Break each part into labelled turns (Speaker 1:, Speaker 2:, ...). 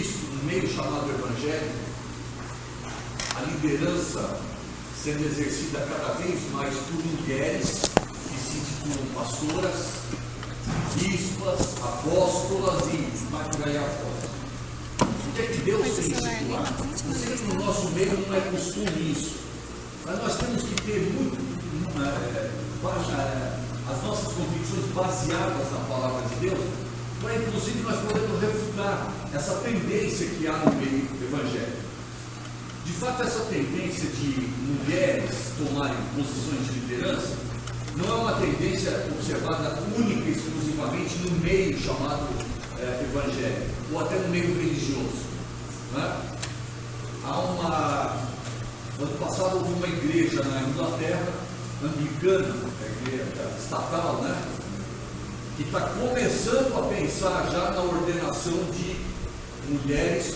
Speaker 1: visto no meio chamado Evangelho a liderança sendo exercida cada vez mais por mulheres que se intitulam pastoras, bispas, apóstolas e por aí afora. O que é que Deus tem estipulado? Eu sei que no nosso meio não é costume isso, mas nós temos que ter as nossas convicções baseadas na palavra de Deus, para inclusive nós podemos refutar essa tendência que há no meio do Evangelho. De fato, essa tendência de mulheres tomarem posições de liderança não é uma tendência observada única e exclusivamente no meio chamado Evangelho, ou até no meio religioso. Né? Ano passado houve uma igreja na Inglaterra, anglicana, a igreja estatal, né? Que está começando a pensar já na ordenação de mulheres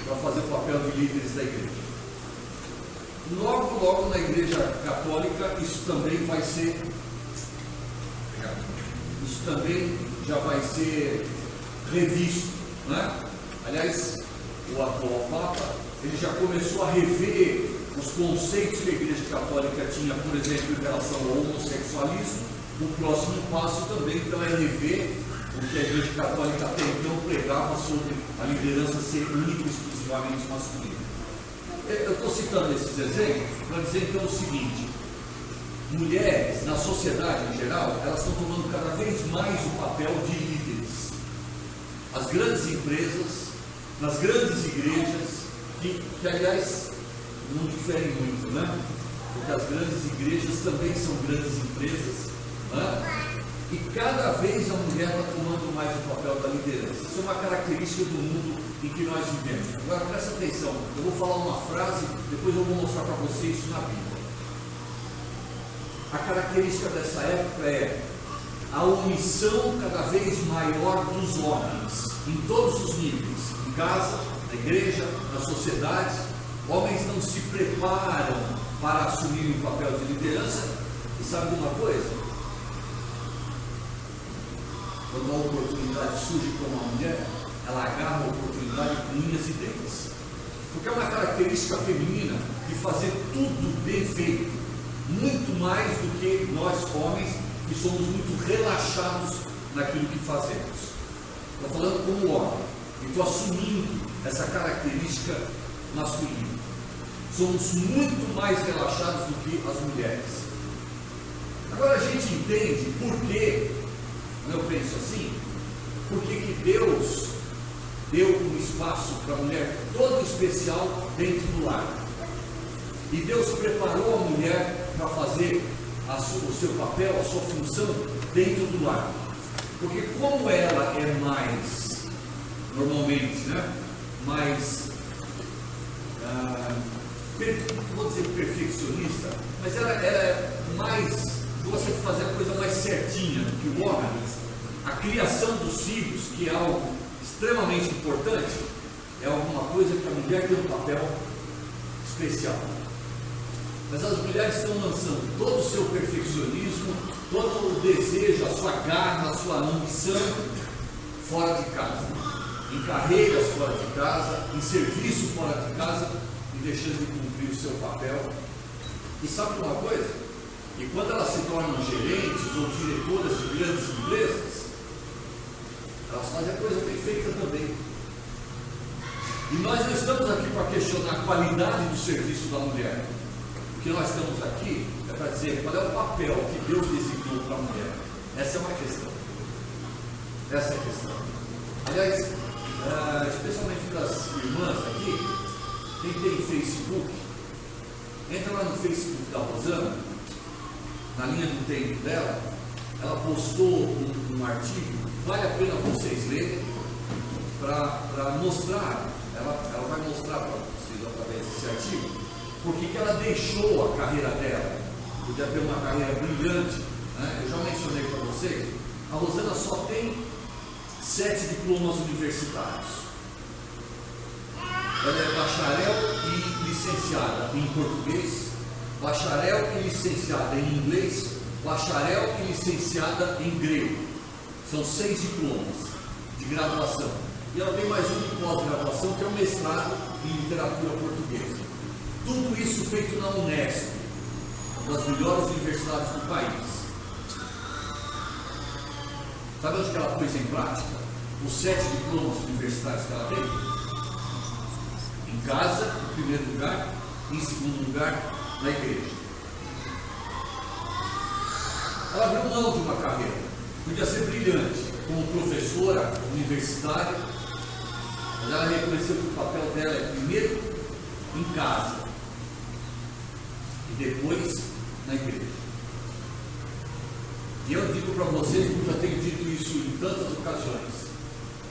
Speaker 1: para fazer o papel de líderes da igreja. Logo na igreja católica isso também já vai ser revisto, né? Aliás, o atual Papa, ele já começou a rever os conceitos que a igreja católica tinha, por exemplo, em relação ao homossexualismo. O próximo passo também então é rever o que a igreja católica até então pregava sobre a liderança ser única e exclusivamente masculina. Eu estou citando esses exemplos para dizer então o seguinte: mulheres na sociedade em geral, elas estão tomando cada vez mais o papel de líderes. As grandes empresas, nas grandes igrejas, que aliás não diferem muito, né? Porque as grandes igrejas também são grandes empresas, né? E cada vez a mulher está tomando mais o papel da liderança. Isso é uma característica do mundo em que nós vivemos. Agora presta atenção, eu vou falar uma frase, depois eu vou mostrar para vocês isso na Bíblia. A característica dessa época é a omissão cada vez maior dos homens, em todos os níveis, em casa, na igreja, na sociedade. Homens não se preparam para assumir o papel de liderança. E sabe de uma coisa? Quando a oportunidade surge para uma mulher, ela agarra a oportunidade com unhas e dentes. Porque é uma característica feminina de fazer tudo bem feito, muito mais do que nós homens, que somos muito relaxados naquilo que fazemos. Estou falando como homem, e estou assumindo essa característica masculina. Somos muito mais relaxados do que as mulheres. Agora a gente entende por que, eu penso assim, por que Deus deu um espaço para a mulher todo especial dentro do lar. E Deus preparou a mulher para fazer o seu papel, a sua função dentro do lar. Porque como ela é mais, normalmente, né, mais, vou dizer perfeccionista, mas ela é mais, gosta de fazer a coisa mais certinha do que o homem. A criação dos filhos, que é algo extremamente importante, é alguma coisa que a mulher tem um papel especial. Mas as mulheres estão lançando todo o seu perfeccionismo, todo o desejo, a sua garra, a sua ambição fora de casa, em carreiras fora de casa, em serviço fora de casa, e deixando de cumprir o seu papel. E sabe uma coisa? E quando elas se tornam gerentes ou diretoras de grandes empresas, elas fazem a coisa bem feita também. E nós não estamos aqui para questionar a qualidade do serviço da mulher. O que nós estamos aqui é para dizer qual é o papel que Deus designou para a mulher. Essa é uma questão. Essa é a questão. Aliás, especialmente para as irmãs aqui, quem tem Facebook, entra lá no Facebook da Rosana, na linha do tempo dela, ela postou um artigo, vale a pena vocês lerem, para mostrar, ela vai mostrar para vocês através desse artigo, porque que ela deixou a carreira dela. Podia ter uma carreira brilhante, né? Eu já mencionei para vocês, a Rosana só tem 7 diplomas universitários. Ela é bacharel e licenciada em português, bacharel e licenciada em inglês, bacharel e licenciada em grego. São 6 diplomas de graduação. E ela tem mais um pós-graduação, que é o mestrado em literatura portuguesa. Tudo isso feito na Unesp, uma das melhores universidades do país. Sabe onde que ela pôs em prática os 7 diplomas universitários que ela tem? Em casa, em primeiro lugar, em segundo lugar, na igreja. Ela abriu mão de uma carreira, podia ser brilhante, como professora universitária, mas ela reconheceu que o papel dela é primeiro em casa e depois na igreja. E eu digo para vocês, como já tenho dito isso em tantas ocasiões,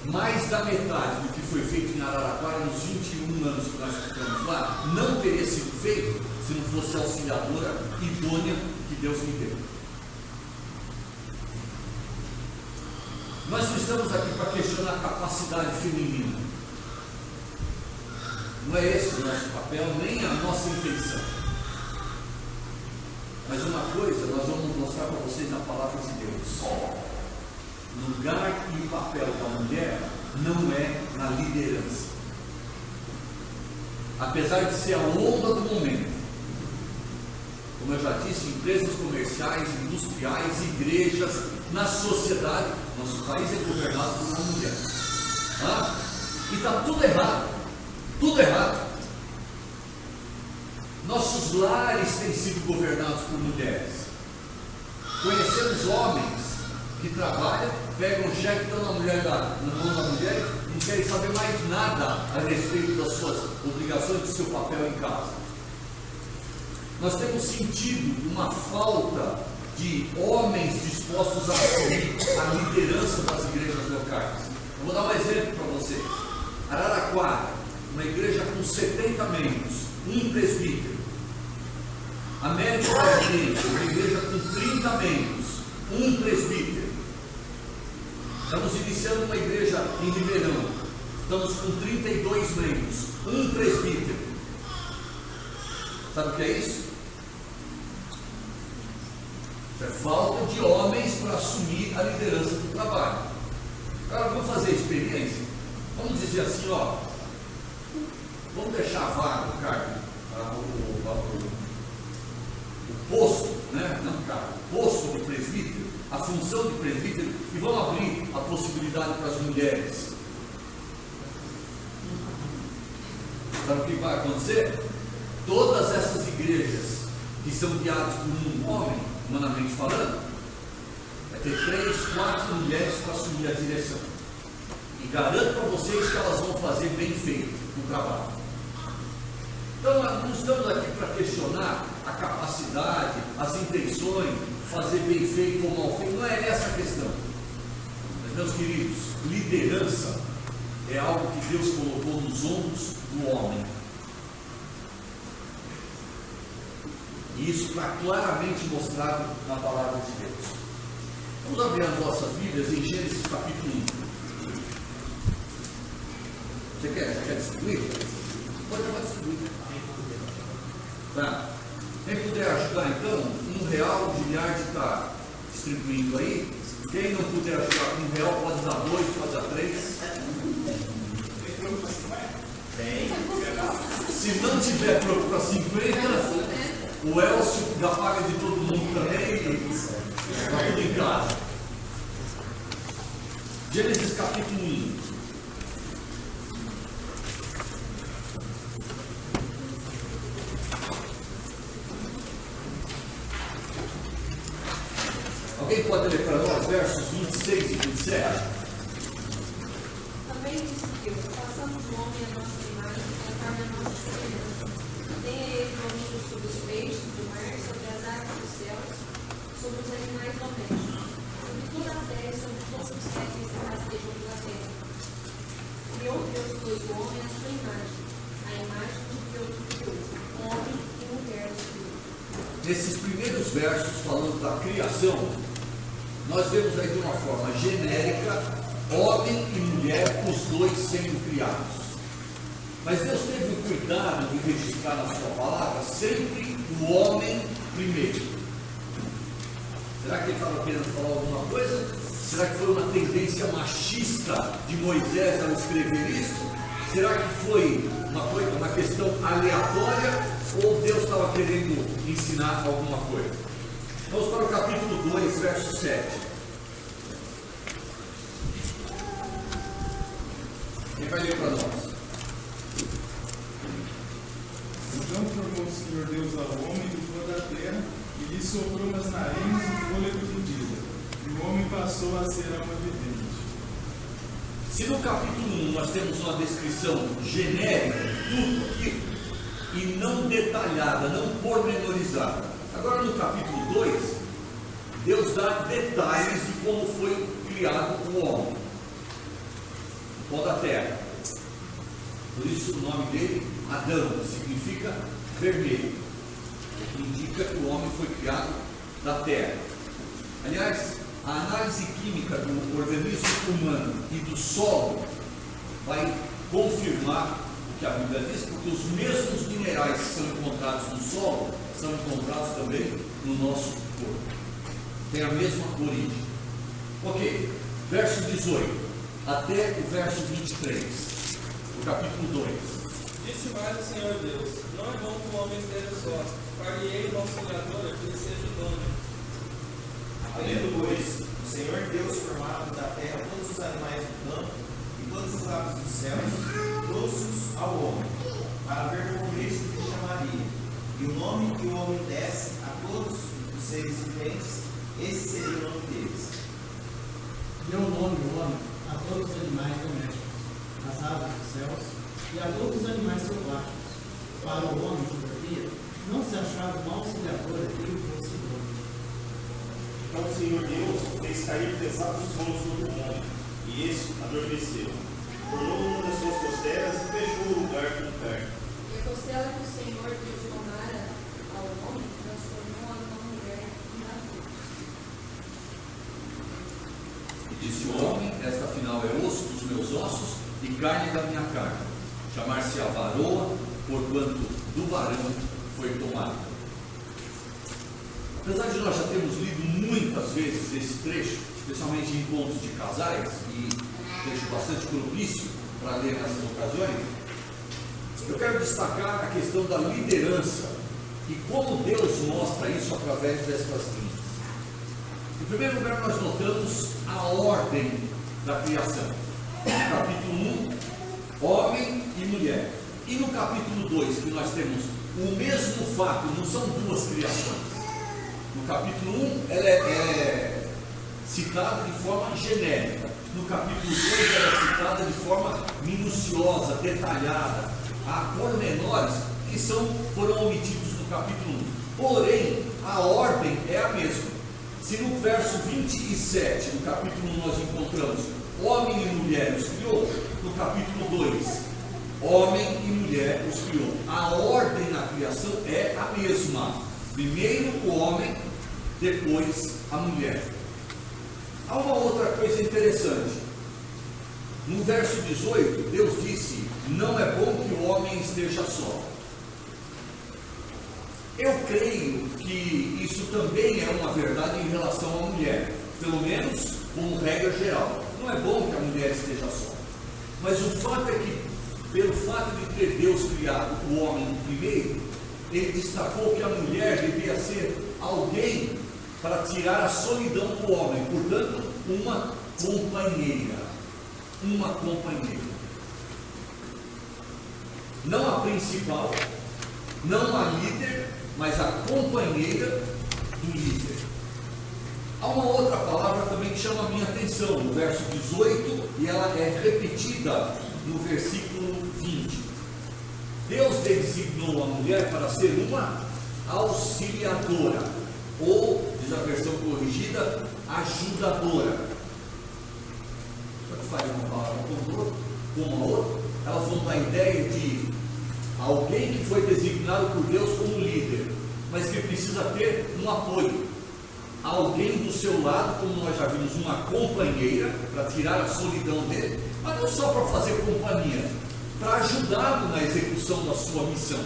Speaker 1: mais da metade do que foi feito em Araraquara nos 21 anos que nós ficamos lá, não teria sido feito se não fosse a auxiliadora idônea que Deus me deu. Nós não estamos aqui para questionar a capacidade feminina. Não é esse o nosso papel, nem a nossa intenção. Mas uma coisa nós vamos mostrar para vocês na palavra de Deus. O lugar e o papel da mulher não é na liderança. Apesar de ser a onda do momento, como eu já disse, empresas comerciais, industriais, igrejas, na sociedade, nosso país é governado por uma mulher. E está tudo errado. Tudo errado. Nossos lares têm sido governados por mulheres. Conhecemos homens que trabalham, pegam um cheque, dão na mão da mulher e não querem saber mais nada a respeito das suas obrigações, do seu papel em casa. Nós temos sentido uma falta de homens dispostos a assumir a liderança das igrejas locais. Eu vou dar um exemplo para você. Araraquara, uma igreja com 70 membros, um presbítero. América do Oriente, uma igreja com 30 membros, um presbítero. Estamos iniciando uma igreja em Ribeirão, estamos com 32 membros, um presbítero. Sabe o que é isso? É falta de homens para assumir a liderança do trabalho. Agora vamos fazer a experiência. Vamos dizer assim, vamos deixar vago o cargo, o posto, né? Não o cargo, o posto do presbítero, a função de presbítero, e vamos abrir a possibilidade para as mulheres. Sabe o que vai acontecer? Todas essas igrejas que são guiadas por um homem, humanamente falando, vai ter 3, 4 mulheres para assumir a direção. E garanto para vocês que elas vão fazer bem feito o trabalho. Então, não estamos aqui para questionar a capacidade, as intenções, fazer bem feito ou mal feito. Não é essa a questão. Mas, meus queridos, liderança é algo que Deus colocou nos ombros do homem. E isso está claramente mostrado na palavra de Deus. Vamos abrir as nossas Bíblias em Gênesis capítulo 1. Você quer distribuir? Pode distribuir. Tá. Quem puder ajudar então, R$1, o Giliard está distribuindo aí. Quem não puder ajudar com R$1, pode dar 2, pode dar 3. Se não tiver troco para 50, o Elcio já paga de todo mundo também. Está tudo em casa. Gênesis capítulo 1. Alguém pode ler para nós versos 26 e 27?
Speaker 2: Também disse Deus: façamos o homem à nossa imagem, conforme a nossa semelhança. Tenha ele domínio sobre os peixes do mar, sobre as aves dos céus, sobre os animais domésticos, sobre toda a terra e sobre todos os répteis que rastejam pela terra. Criou Deus, pois, o homem à sua imagem, a imagem de Deus o criou, homem e mulher os criou.
Speaker 1: Nesses primeiros versos, falando da criação, nós vemos aí de uma forma genérica, homem e mulher, os dois sendo criados. Mas Deus teve o cuidado de registrar na sua palavra sempre o homem primeiro. Será que ele estava querendo falar alguma coisa? Será que foi uma tendência machista de Moisés ao escrever isso? Será que foi uma questão aleatória ou Deus estava querendo ensinar alguma coisa? Vamos para o capítulo 2, verso 7. Quem vai ler para nós?
Speaker 3: Então formou o Senhor Deus ao homem do pó da terra e lhe soprou nas narinas o fôlego de vida. E o homem passou a ser alma vivente.
Speaker 1: Se no capítulo 1 nós temos uma descrição genérica de tudo aqui e não detalhada, não pormenorizada, agora no capítulo 2, Deus dá detalhes de como foi criado o homem, o pó da terra. Por isso o nome dele, Adão, significa vermelho, que indica que o homem foi criado da terra. Aliás, a análise química do organismo humano e do solo vai confirmar o que a Bíblia diz, porque os mesmos minerais que são encontrados no solo são encontrados também no nosso corpo. Tem a mesma origem. Ok, verso 18 até o verso 23, do capítulo 2.
Speaker 4: Disse mais o Senhor Deus: não é bom que o homem esteja só, far-lhe-ei uma auxiliadora que lhe seja idônea.
Speaker 5: Havendo, pois, o Senhor Deus formado da terra todos os animais do campo e todas as aves dos céus, trouxe-os ao homem, para ver como isso lhe chamaria. E o nome que o homem desse a todos os seres viventes, esse seria o nome deles.
Speaker 6: Deu o nome do homem a todos os animais domésticos, às aves dos céus e a todos os animais selváticos. Para o homem, todavia, não se achava uma auxiliadora que lhe fosse idônea.
Speaker 7: Então o Senhor Deus fez cair pesados sonos sobre o homem, e este adormeceu. Tornou uma das suas costelas e fechou o lugar com carne.
Speaker 2: E a costela que o Senhor Deus tomara ao homem, transformou-a numa mulher e na luz.
Speaker 1: E disse o homem: esta afinal é osso dos meus ossos e carne da minha carne. Chamar-se-á varoa, porquanto do varão foi tomado. Apesar de nós já termos lido muitas vezes esse trecho, especialmente em encontros de casais, e trecho bastante propício para ler nessas ocasiões, eu quero destacar a questão da liderança e como Deus mostra isso através destas linhas. Em primeiro lugar, nós notamos a ordem da criação. No capítulo 1, homem e mulher. E no capítulo 2, que nós temos o mesmo fato, não são duas criações. No capítulo 1, ela é citada de forma genérica. No capítulo 2, ela é citada de forma minuciosa, detalhada. Há pormenores que foram omitidos no capítulo 1. Porém, a ordem é a mesma. Se no verso 27 do capítulo 1 nós encontramos homem e mulher os criou, no capítulo 2, homem e mulher os criou. A ordem na criação é a mesma. Primeiro o homem, depois a mulher. Há uma outra coisa interessante. No verso 18, Deus disse: não é bom que o homem esteja só. Eu creio que isso também é uma verdade em relação à mulher, pelo menos como regra geral. Não é bom que a mulher esteja só. Mas o fato é que, pelo fato de ter Deus criado o homem primeiro, ele destacou que a mulher devia ser alguém para tirar a solidão do homem, portanto, uma companheira. Uma companheira. Não a principal, não a líder, mas a companheira do líder. Há uma outra palavra também que chama a minha atenção, no verso 18, e ela é repetida no versículo 20. Deus designou a mulher para ser uma auxiliadora, ou, diz a versão corrigida, ajudadora. Só que faz uma palavra com a outra, elas vão dar a ideia de alguém que foi designado por Deus como líder, mas que precisa ter um apoio. Alguém do seu lado, como nós já vimos, uma companheira, para tirar a solidão dele, mas não só para fazer companhia, para ajudá-lo na execução da sua missão.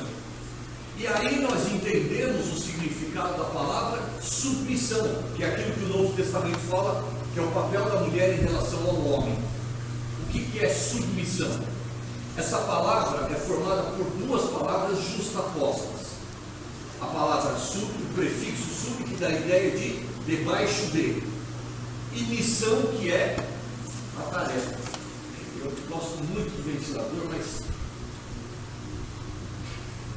Speaker 1: E aí nós entendemos o significado da palavra submissão, que é aquilo que o Novo Testamento fala, que é o papel da mulher em relação ao homem. O que é submissão? Essa palavra é formada por duas palavras justapostas. A palavra sub, o prefixo sub, que dá a ideia de debaixo de, e missão, que é a tarefa. Eu gosto muito do ventilador, mas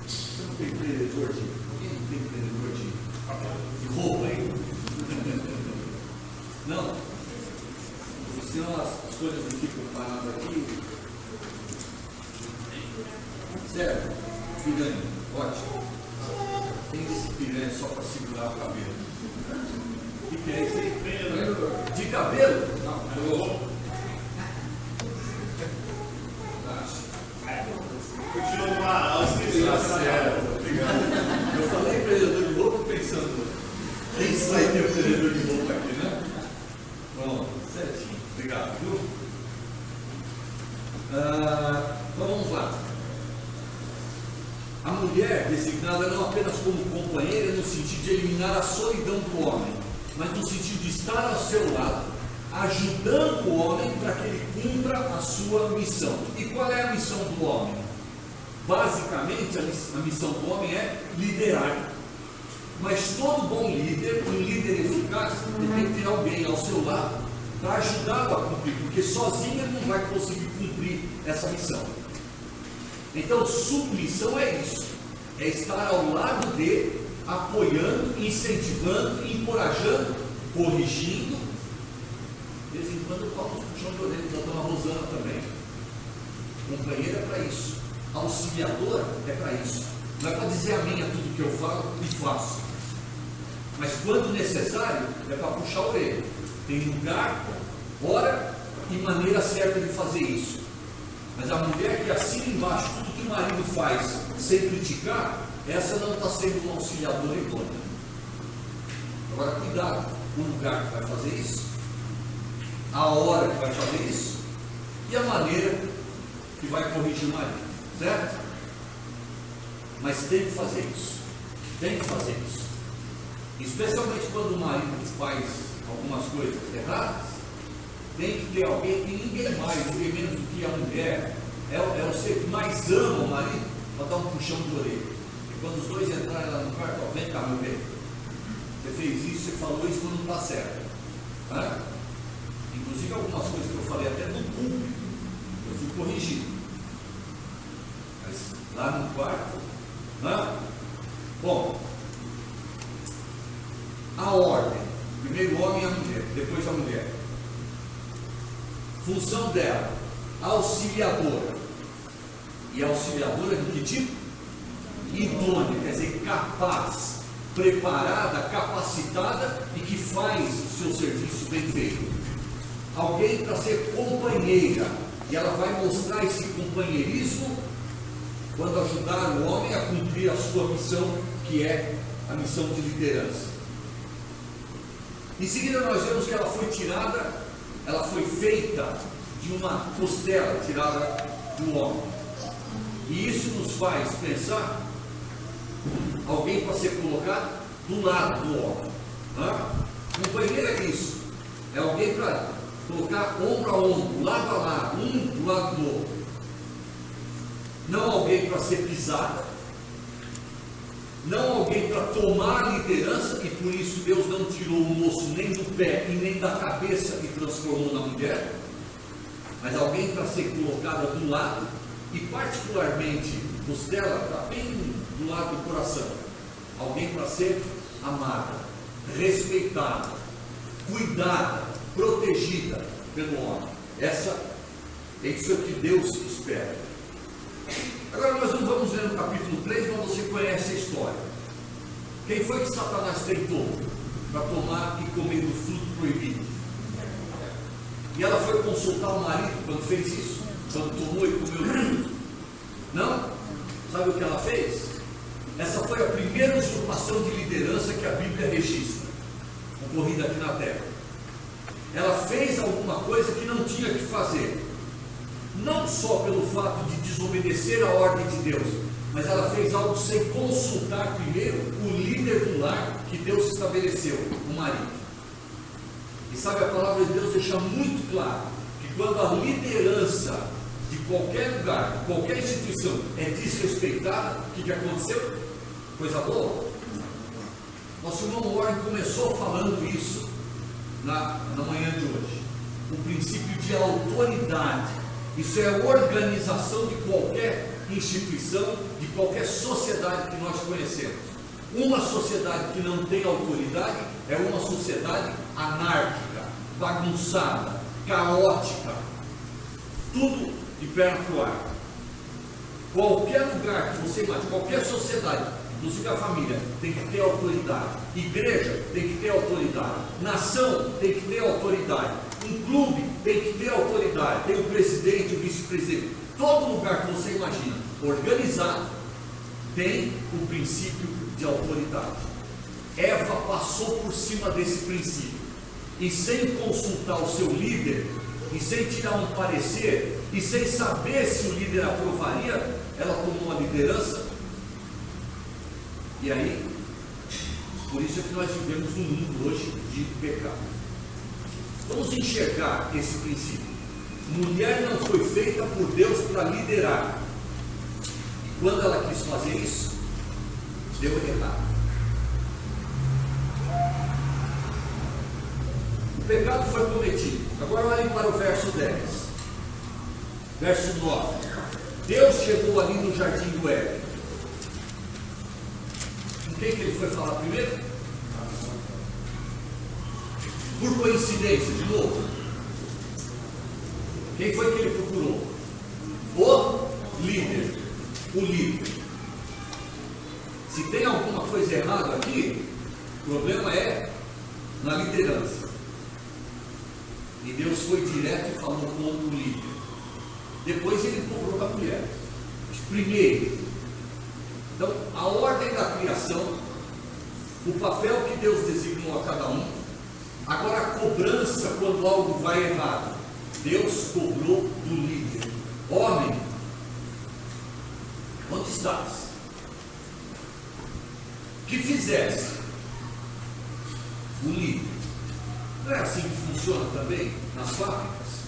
Speaker 1: você não tem prendedor de... Alguém não tem prendedor de roupa aí? Não? Senão as coisas não ficam paradas aqui. Certo? Piranha, ótimo. Tem esse piranha só para segurar o cabelo. O que é isso aí? De cabelo? Não, eu...
Speaker 7: Continua no Amaral, esqueci.
Speaker 1: Obrigado. Eu falei prendedor de roupa pensando, quem sai ter o prendedor de roupa aqui, né? Bom, certinho. Obrigado, viu? Então vamos lá. A mulher designada não apenas como companheira no sentido de eliminar a solidão do homem, mas no sentido de estar ao seu lado, ajudando o homem para que ele cumpra a sua missão. E qual é a missão do homem? Basicamente, a missão do homem é liderar. Mas todo bom líder, um líder eficaz, ele tem que ter alguém ao seu lado para ajudá-lo a cumprir, porque sozinho ele não vai conseguir cumprir essa missão. Então, submissão é isso, é estar ao lado dele, apoiando, incentivando, encorajando, corrigindo. De vez em quando eu falo no puxão de orelha da dona Rosana também. Companheira é para isso, auxiliadora é para isso. Não é para dizer amém a tudo que eu falo e faço, mas quando necessário é para puxar a orelha. Tem lugar, hora e maneira certa de fazer isso. Mas a mulher que assina embaixo tudo que o marido faz sem criticar, essa não está sendo uma auxiliadora idônea. Agora cuidado, o lugar que vai fazer isso, a hora que vai fazer isso e a maneira que vai corrigir o marido, certo? Mas tem que fazer isso, tem que fazer isso. Especialmente quando o marido faz algumas coisas erradas, tem que ter alguém, e ninguém mais, ninguém menos do que a mulher, é o ser que mais ama o marido, para dar um puxão de orelha. E quando os dois entrarem lá no quarto, ó, vem cá, meu bem, você fez isso, você falou isso, mas não está certo. Tá? Inclusive algumas coisas que eu falei até no público, eu fui corrigido. Mas lá no quarto, né? Bom, a ordem, primeiro o homem e a mulher, depois a mulher. Função dela, auxiliadora. E auxiliadora de que tipo? Idônea, quer dizer, capaz, preparada, capacitada e que faz o seu serviço bem feito. Alguém para ser companheira, e ela vai mostrar esse companheirismo quando ajudar o homem a cumprir a sua missão, que é a missão de liderança. Em seguida nós vemos que ela foi tirada, ela foi feita de uma costela tirada do homem. E isso nos faz pensar alguém para ser colocado do lado do homem. Companheiro é isso, é alguém para colocar ombro a ombro, lado a lado, um do lado do outro. Não alguém para ser pisada, não alguém para tomar a liderança, e por isso Deus não tirou o moço nem do pé e nem da cabeça e transformou na mulher, mas alguém para ser colocada do lado, e particularmente costela está bem do lado do coração, alguém para ser amada, respeitada, cuidada, protegida pelo homem. Isso é o que Deus espera. Agora nós não vamos ver no capítulo 3, mas você conhece a história. Quem foi que Satanás tentou para tomar e comer do fruto proibido? E ela foi consultar o marido quando fez isso? Quando tomou e comeu do fruto? Não? Sabe o que ela fez? Essa foi a primeira usurpação de liderança que a Bíblia registra, ocorrida aqui na terra. Ela fez alguma coisa que não tinha que fazer, não só pelo fato de desobedecer a ordem de Deus, mas ela fez algo sem consultar primeiro o líder do lar que Deus estabeleceu, o marido. E sabe, a palavra de Deus deixa muito claro que quando a liderança de qualquer lugar, de qualquer instituição é desrespeitada, o que aconteceu? Coisa boa. Nosso irmão Warren começou falando isso na manhã de hoje. O princípio de autoridade. Isso é a organização de qualquer instituição, de qualquer sociedade que nós conhecemos. Uma sociedade que não tem autoridade é uma sociedade anárquica, bagunçada, caótica, tudo de perna para o ar. Qualquer lugar que você imagine, qualquer sociedade, inclusive a família, tem que ter autoridade. Igreja tem que ter autoridade. Nação tem que ter autoridade. Um clube tem que ter autoridade. Tem o presidente, o vice-presidente. Todo lugar que você imagina organizado tem o princípio de autoridade. Eva passou por cima desse princípio e, sem consultar o seu líder, e sem tirar um parecer, e sem saber se o líder aprovaria, ela tomou a liderança. E aí, por isso é que nós vivemos num mundo hoje de pecado. Vamos enxergar esse princípio. Mulher não foi feita por Deus para liderar. E quando ela quis fazer isso, deu errado. O pecado foi cometido. Agora olhem para o verso 10. Verso 9. Deus chegou ali no jardim do Éden. Com quem que ele foi falar primeiro? Por coincidência, de novo. Quem foi que ele procurou? O líder. O líder. Se tem alguma coisa errada aqui, o problema é na liderança. E Deus foi direto e falou com o líder. Depois ele cobrou da mulher. Mas primeiro, então, a ordem da criação, o papel que Deus designou a cada um. Agora a cobrança quando algo vai errado. Deus cobrou do líder. Homem, onde estás? Que fizesse? O líder. Não é assim que funciona também nas fábricas?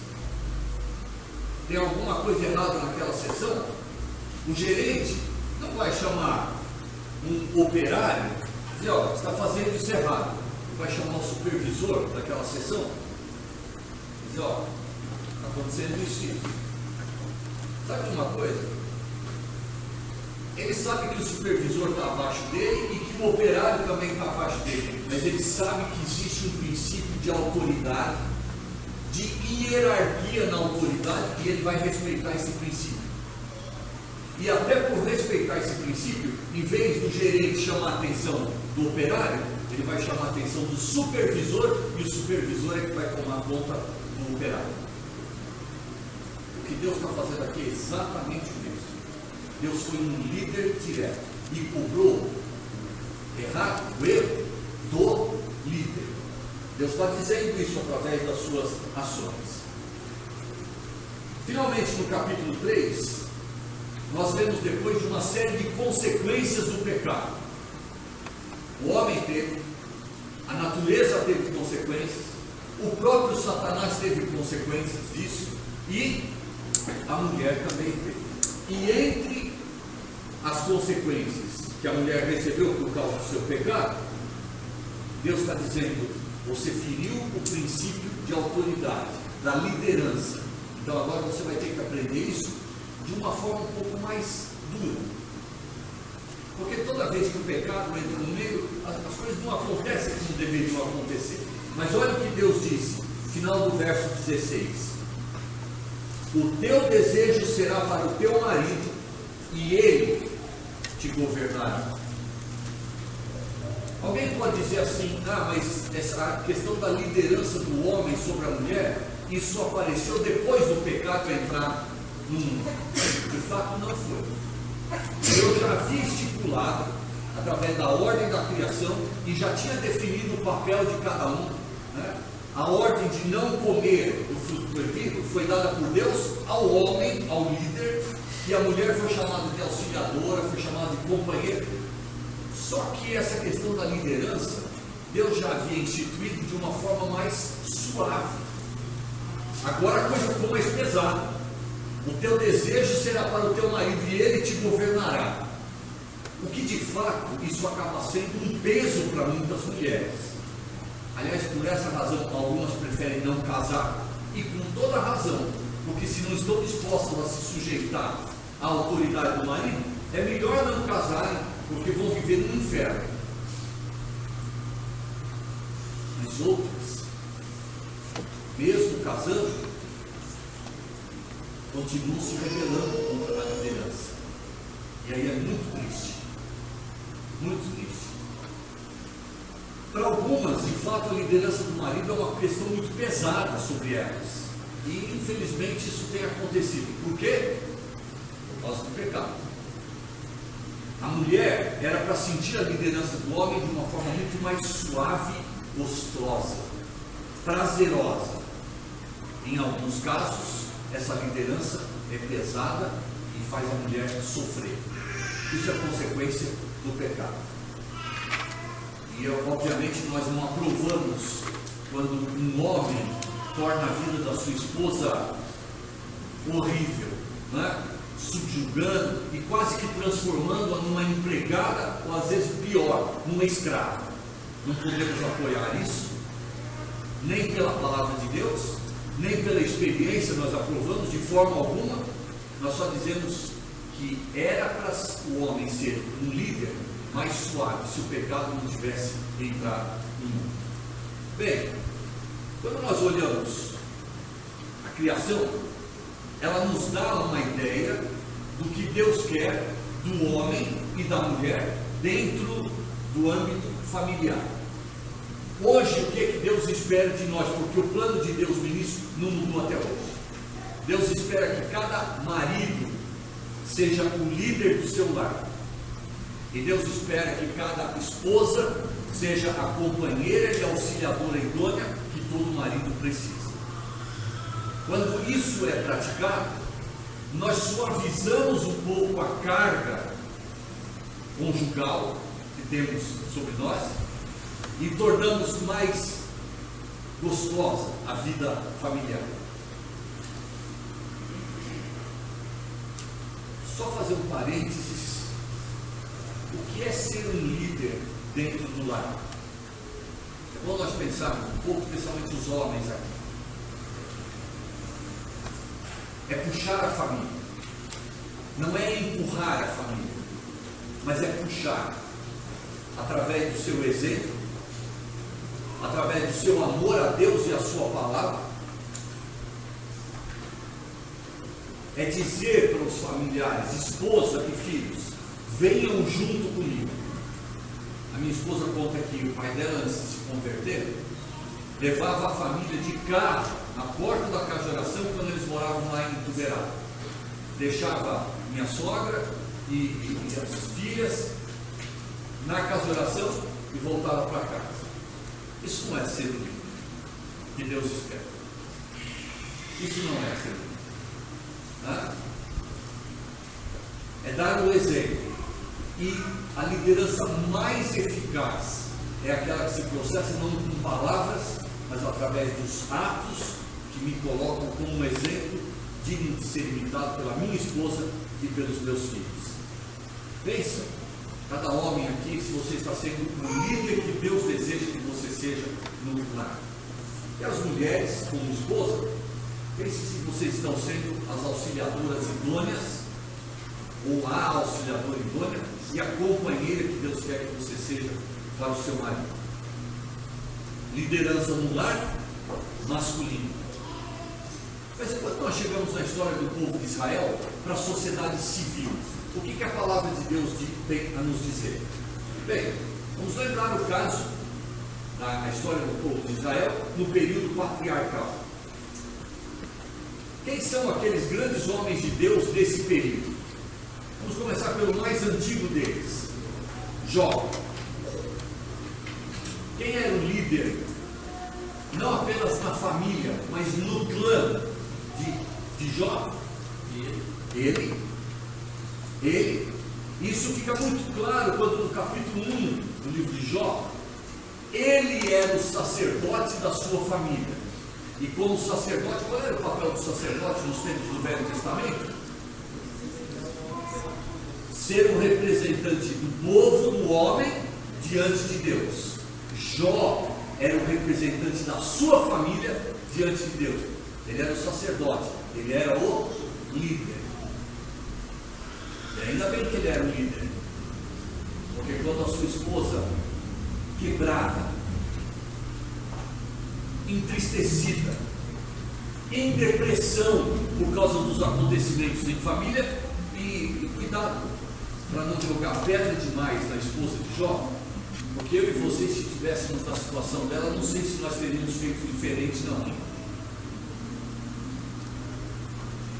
Speaker 1: Tem alguma coisa errada naquela seção? O gerente não vai chamar um operário e dizer, ó, você está fazendo isso errado. Vai chamar o supervisor daquela seção e dizer, ó, está acontecendo isso. Sabe uma coisa? Ele sabe que o supervisor está abaixo dele e que o operário também está abaixo dele, mas ele sabe que existe um princípio de autoridade, de hierarquia na autoridade, e ele vai respeitar esse princípio. E até por respeitar esse princípio, em vez do gerente chamar a atenção do operário, ele vai chamar a atenção do supervisor, e o supervisor é que vai tomar conta do operário. O que Deus está fazendo aqui é exatamente o mesmo. Deus foi um líder direto e cobrou errado, o erro do líder. Deus está dizendo isso através das suas ações. Finalmente, no capítulo 3, nós vemos depois de uma série de consequências do pecado. O homem teve, a natureza teve consequências, o próprio Satanás teve consequências disso, e a mulher também teve. E entre as consequências que a mulher recebeu por causa do seu pecado, Deus está dizendo, você feriu o princípio de autoridade, da liderança. Então agora você vai ter que aprender isso de uma forma um pouco mais dura. Porque toda vez que o pecado entra no meio, as coisas não acontecem como deveriam acontecer. Mas olha o que Deus disse, final do verso 16. O teu desejo será para o teu marido, e ele te governará. Alguém pode dizer assim, mas essa questão da liderança do homem sobre a mulher, isso apareceu depois do pecado entrar no mundo. De fato não foi. Deus já havia estipulado, através da ordem da criação, e já tinha definido o papel de cada um, né? A ordem de não comer o fruto proibido foi dada por Deus ao homem, ao líder, e a mulher foi chamada de auxiliadora, foi chamada de companheira. Só que essa questão da liderança Deus já havia instituído de uma forma mais suave. Agora a coisa ficou mais pesada. O teu desejo será para o teu marido e ele te governará. O que de fato isso acaba sendo um peso para muitas mulheres. Aliás, por essa razão, algumas preferem não casar, e com toda razão, porque se não estão dispostas a se sujeitar à autoridade do marido, é melhor não casarem, porque vão viver no inferno. Mas outras, mesmo casando, continuam se rebelando contra a liderança. E aí é muito triste. Muito triste. Para algumas, de fato, a liderança do marido é uma questão muito pesada sobre elas. E infelizmente isso tem acontecido. Por quê? Por causa do pecado. A mulher era para sentir a liderança do homem de uma forma muito mais suave, gostosa, prazerosa. Em alguns casos, essa liderança é pesada e faz a mulher sofrer. Isso é consequência do pecado. E obviamente nós não aprovamos quando um homem torna a vida da sua esposa horrível, né? Subjugando e quase que transformando-a numa empregada, ou às vezes pior, numa escrava. Não podemos apoiar isso, nem pela palavra de Deus, nem pela experiência nós aprovamos de forma alguma. Nós só dizemos que era para o homem ser um líder mais suave, se o pecado não tivesse entrado no mundo. Bem, quando nós olhamos a criação, ela nos dá uma ideia do que Deus quer do homem e da mulher dentro do âmbito familiar. Hoje, o que é que Deus espera de nós? Porque o plano de Deus no início não mudou até hoje. Deus espera que cada marido seja o líder do seu lar. E Deus espera que cada esposa seja a companheira e auxiliadora idônea que todo marido precisa. Quando isso é praticado, nós suavizamos um pouco a carga conjugal que temos sobre nós e tornamos mais gostosa a vida familiar. Só fazer um parênteses. O que é ser um líder dentro do lar? É bom nós pensarmos um pouco, especialmente os homens aqui. É puxar a família. Não é empurrar a família, mas é puxar através do seu exemplo, através do seu amor a Deus e a sua palavra. É dizer para os familiares, esposa e filhos, venham junto comigo. A minha esposa conta que o pai dela, antes de se converter, levava a família de carro na porta da casa de oração quando eles moravam lá em Tuberá. Deixava minha sogra e as filhas na casa de oração e voltava para casa. Isso não é ser líder que Deus espera. Isso não é ser líder. É dar o exemplo. E a liderança mais eficaz é aquela que se processa não com palavras, mas através dos atos que me colocam como um exemplo digno de ser imitado pela minha esposa e pelos meus filhos. Pensa, cada homem aqui, se você está sendo o líder que Deus deseja que você seja no lar. E as mulheres, como esposa, pense se vocês estão sendo as auxiliadoras idôneas, ou a auxiliadora idônea, e a companheira que Deus quer que você seja para o seu marido. Liderança no lar masculino. Mas quando nós chegamos na história do povo de Israel, para a sociedade civil, o que a palavra de Deus tem a nos dizer? Bem, vamos lembrar o caso da história do povo de Israel no período patriarcal. Quem são aqueles grandes homens de Deus desse período? Vamos começar pelo mais antigo deles, Jó. Quem era o líder, não apenas na família, mas no clã de Jó? Ele. Isso fica muito claro quando no capítulo 1 do livro de Jó, ele era o sacerdote da sua família. E como sacerdote, qual era o papel do sacerdote nos tempos do Velho Testamento? Ser um representante do povo, do homem, diante de Deus. Jó era o representante da sua família diante de Deus. Ele era o sacerdote, ele era o líder. E ainda bem que ele era o líder, porque quando a sua esposa, quebrada, entristecida, em depressão por causa dos acontecimentos em família, e cuidado para não jogar pedra demais na esposa de Jó, porque eu e vocês, se estivéssemos na situação dela, não sei se nós teríamos feito diferente, não.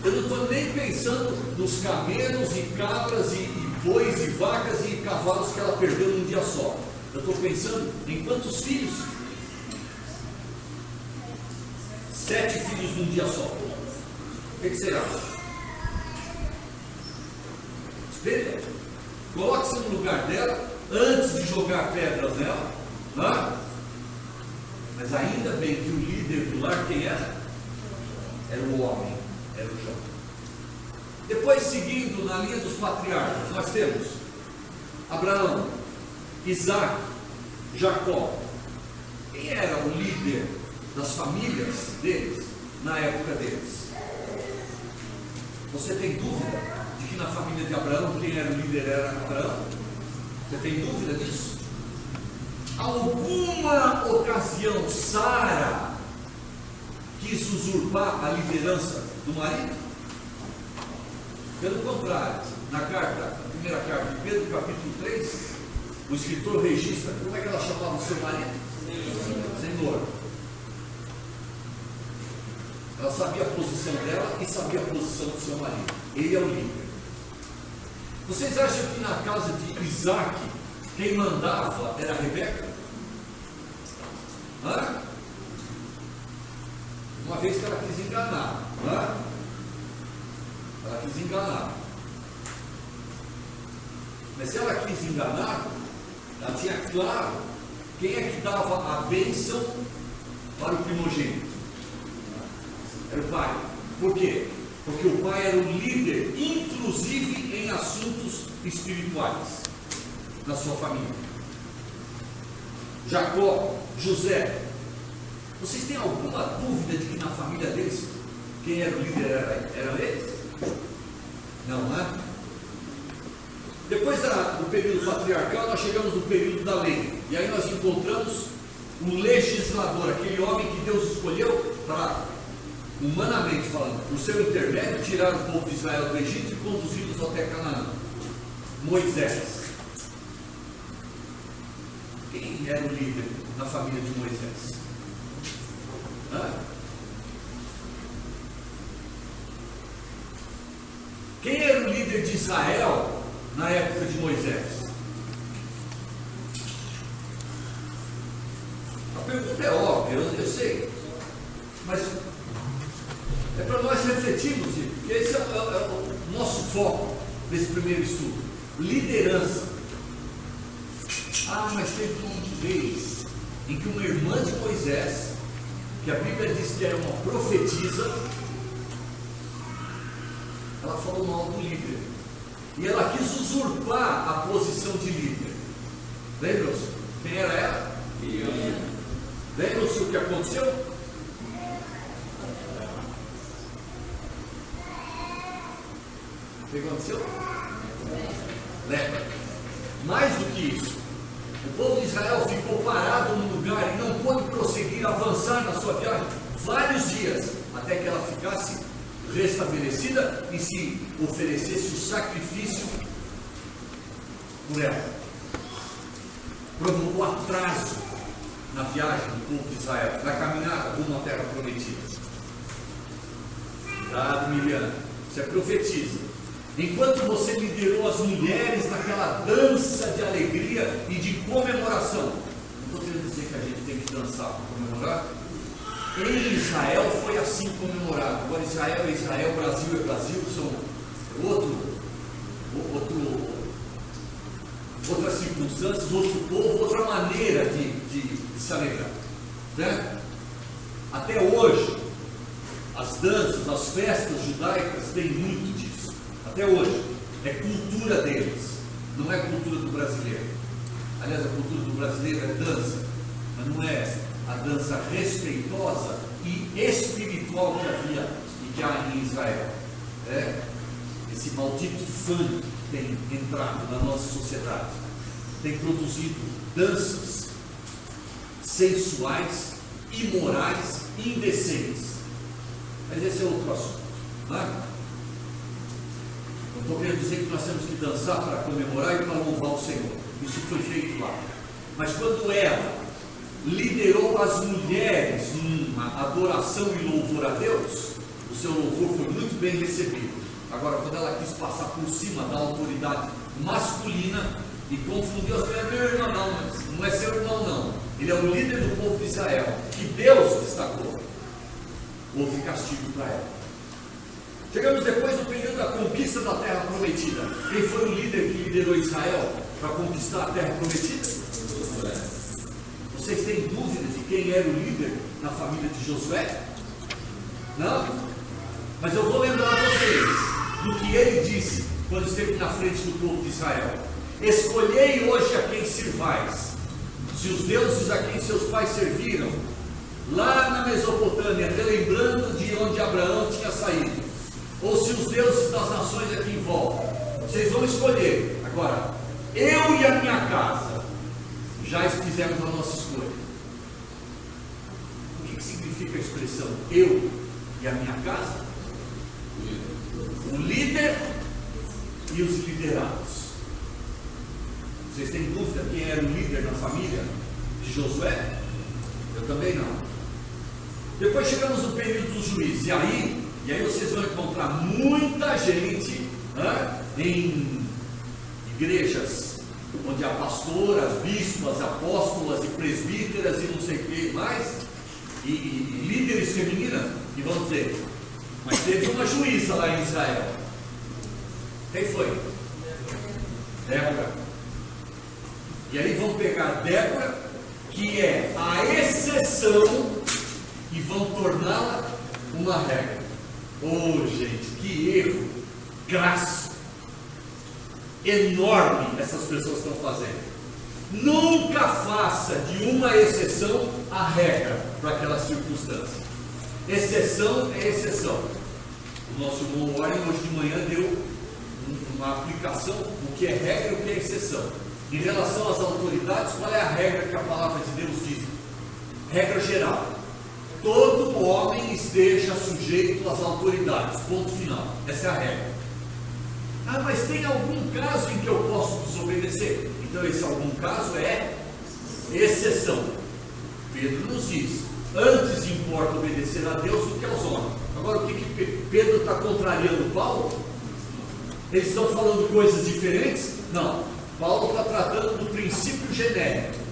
Speaker 1: Eu não estou nem pensando nos camelos e cabras e bois e vacas e cavalos que ela perdeu num dia só. Eu estou pensando em quantos filhos? 7 filhos num dia só. O que você acha? Espelha. Coloque-se no lugar dela antes de jogar pedras nela. Né? Mas ainda bem que o líder do lar, quem era? Era o homem, era o Jó. Depois, seguindo na linha dos patriarcas, nós temos Abraão, Isaac, Jacó. Quem era o líder das famílias deles na época deles? Você tem dúvida de que na família de Abraão quem era o líder era Abraão? Você tem dúvida disso? Alguma ocasião Sara quis usurpar a liderança do marido? Pelo contrário, na primeira carta de Pedro, capítulo 3, o escritor registra como é que ela chamava o seu marido? Senhor. Ela sabia a posição dela e sabia a posição do seu marido. Ele é o líder. Vocês acham que na casa de Isaac, quem mandava era a Rebeca? Hã? Uma vez que ela quis enganar. Hã? Ela quis enganar. Mas se ela quis enganar, ela tinha claro quem é que dava a bênção para o primogênito. Era o pai. Por quê? Porque o pai era o líder, inclusive em assuntos espirituais, na sua família. Jacó, José. Vocês têm alguma dúvida de que na família deles, quem era o líder era eles? Não, né? Depois do período patriarcal, nós chegamos no período da lei. E aí nós encontramos um legislador, aquele homem que Deus escolheu para, humanamente falando, por seu intermédio, tirar o povo de Israel do Egito e conduzi-los até Canaã. Moisés. Quem era o líder na família de Moisés? Hã? Quem era o líder de Israel na época de Moisés? A pergunta é óbvia, eu sei, mas é para nós refletirmos, porque esse é o nosso foco nesse primeiro estudo. Liderança. Mas teve uma vez em que uma irmã de Moisés, que a Bíblia diz que era uma profetisa, ela falou mal do líder. E ela quis usurpar a posição de líder. Lembram-se? Quem era ela? Lembram-se o que aconteceu? O que aconteceu? Lepra. Mais do que isso, o povo de Israel ficou parado no lugar e não pôde prosseguir, avançar na sua viagem vários dias, até que ela ficasse restabelecida e se oferecesse o sacrifício por ela. Provocou atraso na viagem do povo de Israel, na caminhada rumo à terra prometida. Cuidado, Miriam, você é profetiza. Enquanto você liderou as mulheres naquela dança de alegria e de comemoração, não estou querendo dizer que a gente tem que dançar para comemorar. Em Israel foi assim comemorado. Agora Israel é Israel, Brasil é Brasil, são outras circunstâncias, outro povo, outra maneira de de se alegrar. Né? Até hoje, as danças, as festas judaicas têm muito disso. Até hoje. É cultura deles. Não é cultura do brasileiro. Aliás, a cultura do brasileiro é dança. Mas não é a dança respeitosa e espiritual que havia e que há em Israel. É esse maldito funk que tem entrado na nossa sociedade. Tem produzido danças sensuais, imorais, indecentes. Mas esse é outro assunto, não é? Não estou querendo dizer que nós temos que dançar para comemorar e para louvar o Senhor. Isso foi feito lá. Mas quando ela liderou as mulheres numa adoração e louvor a Deus, o seu louvor foi muito bem recebido. Agora, quando ela quis passar por cima da autoridade masculina e confundiu as mulheres, meu irmão, não é seu irmão não. Ele é o líder do povo de Israel, que Deus destacou. Houve castigo para ela. Chegamos depois do período da conquista da terra prometida. Quem foi o líder que liderou Israel para conquistar a terra prometida? Josué. Vocês têm dúvida de quem era o líder na família de Josué? Não? Mas eu vou lembrar vocês do que ele disse quando esteve na frente do povo de Israel. Escolhei hoje a quem sirvais. Se os deuses a quem seus pais serviram, lá na Mesopotâmia, relembrando de onde Abraão tinha saído, ou se os deuses das nações aqui em volta, vocês vão escolher. Agora, eu e a minha casa já fizemos a nossa escolha. O que significa a expressão eu e a minha casa? O líder e os liderados. Vocês têm dúvida quem era o líder na família de Josué? Eu também não. Depois chegamos no período dos juízes. E aí vocês vão encontrar muita gente em igrejas onde há pastoras, bispas, apóstolas e presbíteras e não sei o que mais, e líderes femininas, e vão dizer, mas teve uma juíza lá em Israel. Quem foi? Débora. E aí vão pegar Débora, que é a exceção, e vão torná-la uma regra. Oh, gente, que erro crasso, enorme essas pessoas estão fazendo. Nunca faça de uma exceção a regra para aquela circunstância. Exceção é exceção. O nosso irmão Warren hoje de manhã deu uma aplicação, o que é regra e o que é exceção. Em relação às autoridades, qual é a regra que a palavra de Deus diz? Regra geral: todo homem esteja sujeito às autoridades, ponto final. Essa é a regra. Ah, mas tem algum caso em que eu posso desobedecer? Então esse algum caso é exceção. Pedro nos diz, antes importa obedecer a Deus do que aos homens. Agora o que Pedro está contrariando Paulo? Eles estão falando coisas diferentes? Não. Paulo está tratando do princípio genérico.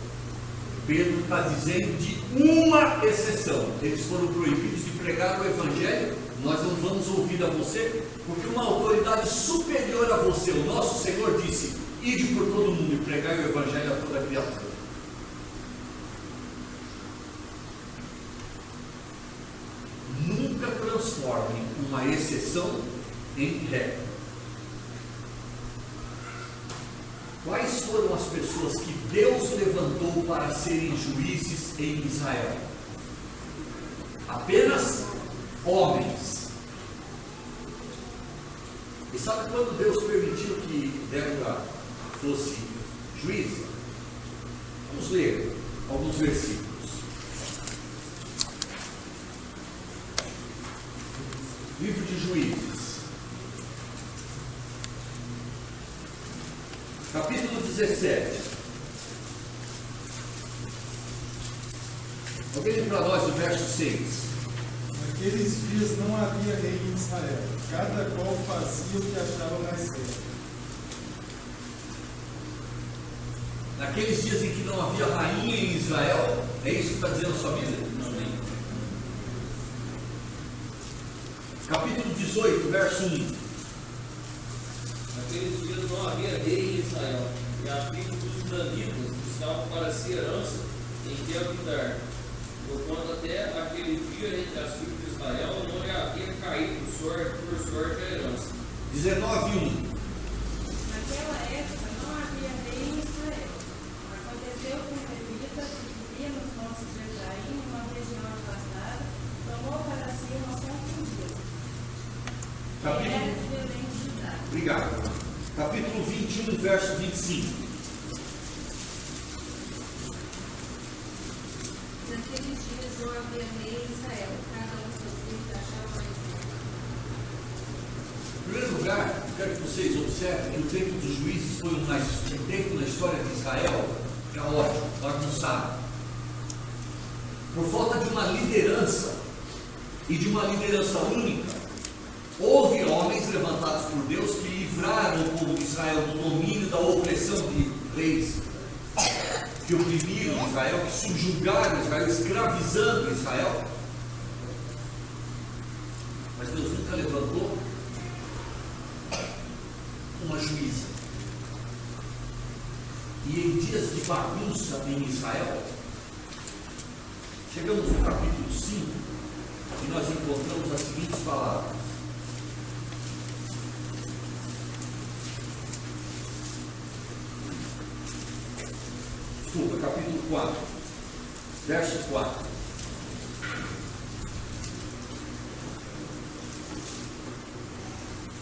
Speaker 1: Pedro está dizendo de uma exceção. Eles foram proibidos de pregar o Evangelho. Nós não vamos ouvir a você, porque uma autoridade superior a você, o nosso Senhor, disse: ide por todo mundo e pregai o Evangelho a toda criatura. Nunca transformem uma exceção em regra. Quais foram as pessoas que Deus levantou para serem juízes em Israel? Apenas homens. E sabe quando Deus permitiu que Débora fosse juíza? Vamos ler alguns versículos. Livro de Juízes, capítulo 17. Alguém lê para nós o verso 6.
Speaker 3: Naqueles dias não havia rei em Israel, cada qual fazia o que achava mais certo.
Speaker 1: Naqueles dias em que não havia rainha em Israel, é isso que está dizendo a sua Bíblia? Capítulo 18, verso 1.
Speaker 8: Naqueles dias não havia rei em Israel, e a tribo dos danitas buscavam para si herança
Speaker 4: em que habitar, porquanto até aquele dia entre as filhas de Israel não lhe havia caído por sorte a herança.
Speaker 1: 19:1.
Speaker 2: Naquela época não havia rei em Israel. Aconteceu que um levita que vivia nos montes de Efraim, numa região afastada, tomou para si uma concubina.
Speaker 1: Capítulo-
Speaker 2: Era de Belém de Judá.
Speaker 1: Obrigado. Capítulo 21, verso 25.
Speaker 2: Naqueles dias não havia rei em Israel. Cada um seus filhos achava mais certo.
Speaker 1: Em primeiro lugar, eu quero que vocês observem que o tempo dos juízes foi um tempo na história de Israel caótico, bagunçado. Por falta de uma liderança e de uma liderança única, houve homens levantados por Deus que livraram o povo de Israel do domínio, da opressão de reis que oprimiram Israel, que subjugaram Israel, escravizando Israel. Mas Deus nunca levantou uma juíza. E em dias de bagunça em Israel, chegamos no capítulo 5 e nós encontramos as seguintes palavras. Desculpa, capítulo 4, verso 4.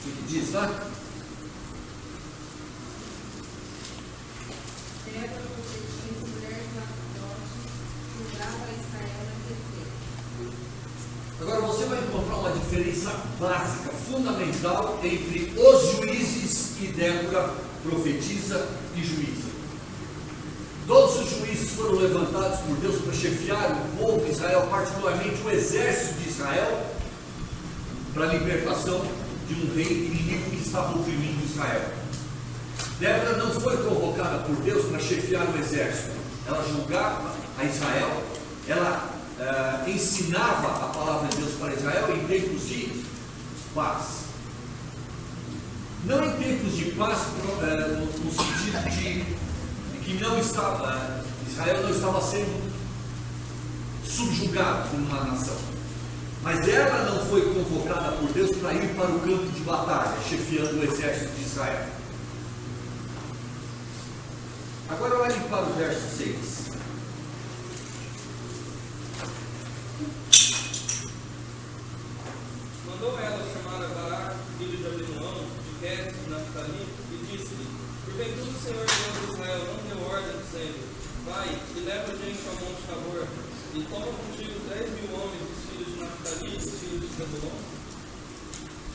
Speaker 1: O que diz lá?
Speaker 2: Débora profetisa, mulher de Lapidote, julgava a Israel naquele tempo.
Speaker 1: Agora você vai encontrar uma diferença básica, fundamental entre os juízes e Débora, profetisa e juíza. Todos os juízes foram levantados por Deus para chefiar o povo de Israel, particularmente o exército de Israel, para a libertação de um rei inimigo que estava oprimindo Israel. Débora não foi convocada por Deus para chefiar o exército. Ela julgava a Israel, ela ensinava a palavra de Deus para Israel em tempos de paz. Não em tempos de paz no sentido de que não estava, Israel não estava sendo subjugado por uma nação. Mas ela não foi convocada por Deus para ir para o campo de batalha, chefiando o exército de Israel. Agora olhem para o verso 6.
Speaker 4: Mandou ela chamar a Baraque, filho de Abinoão, de Quedes, de Naftali, e disse-lhe: porventura o Senhor Deus de Israel não deu ordem, dizendo: vai e leva gente ao monte Tabor, e toma contigo 10.000 homens dos filhos de Naftali e dos filhos de Zabulon?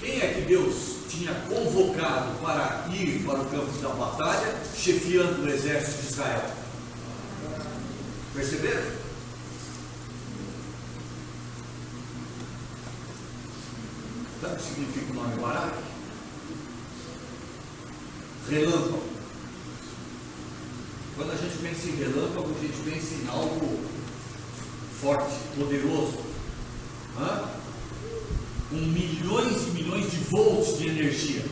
Speaker 1: Quem é que Deus tinha convocado para ir para o campo da batalha, chefiando o exército de Israel? Perceberam? Sabe o que significa o nome Baraque? Relâmpago. Quando a gente pensa em relâmpago, a gente pensa em algo forte, poderoso, com milhões e milhões de volts de energia.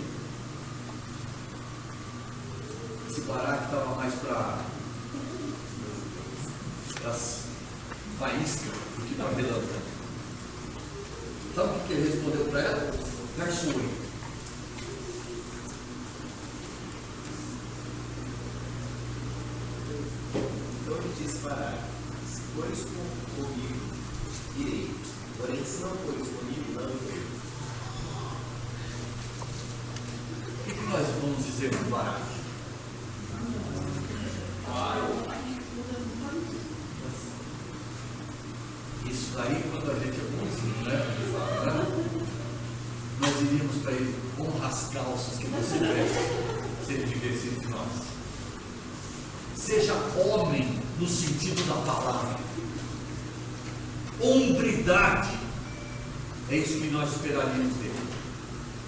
Speaker 1: Esse Baraque estava mais para as faíscas do que para relâmpago. Sabe o que ele respondeu para ela? Verso 8.
Speaker 5: Então ele disse para: se fores comigo, irei. Porém, se não fores comigo, não irei.
Speaker 1: O que nós vamos dizer para Baraque? Isso daí, quando a gente é bonzinho, né? Nós iríamos para ele: honra as calças que você veste, se ele vivesse entre nós. Seja homem no sentido da palavra. Hombridade. É isso que nós esperaríamos dele.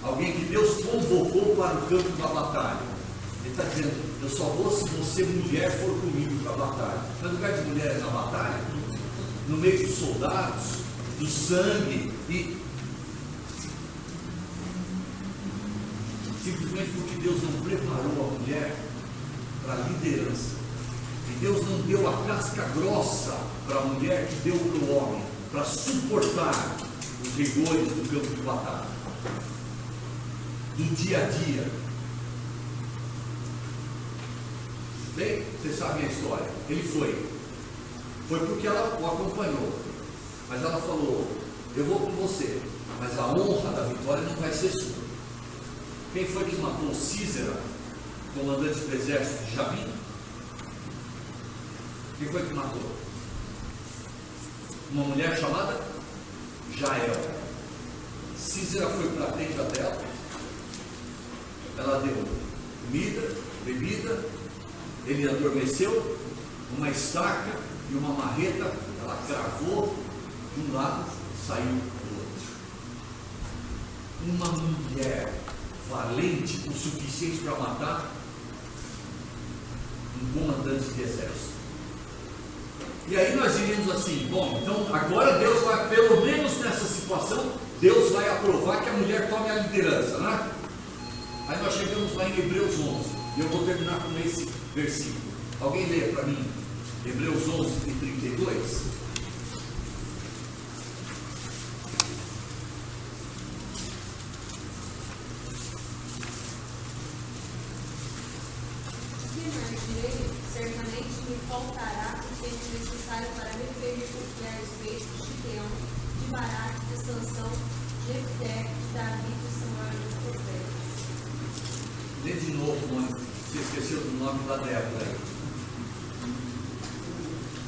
Speaker 1: Alguém que Deus convocou para o campo da batalha. Ele está dizendo: eu só vou se você, mulher, for comigo para a batalha. No lugar de mulheres na batalha, no meio dos soldados, do sangue, e simplesmente porque Deus não preparou a mulher para a liderança. E Deus não deu a casca grossa para a mulher que deu para o homem, para suportar os rigores do campo de batalha, do dia a dia. Bem, vocês sabem a história. Ele foi porque ela o acompanhou, mas ela falou: eu vou com você, mas a honra da vitória não vai ser sua. Quem foi que matou Císera, comandante do exército de Jabim? Quem foi que matou? Uma mulher chamada Jael. Císera foi para a tenda dela, ela deu comida, bebida, ele adormeceu, uma estaca e uma marreta, ela cravou de um lado, saiu do outro. Uma mulher valente o suficiente para matar um comandante de exército. E aí nós diríamos assim: bom, então agora Deus vai, pelo menos nessa situação, Deus vai aprovar que a mulher tome a liderança, né? Aí nós chegamos lá em Hebreus 11, e eu vou terminar com esse versículo. Alguém lê para mim Hebreus 11 e 32?
Speaker 2: Certamente me faltará o tempo necessário para referir o que a respeito de Gideão, de Baraque, de Sansão, de Jefté, de Davi, de Samuel e dos profetas.
Speaker 1: Lê de novo o nome. Você esqueceu do nome da Débora aí.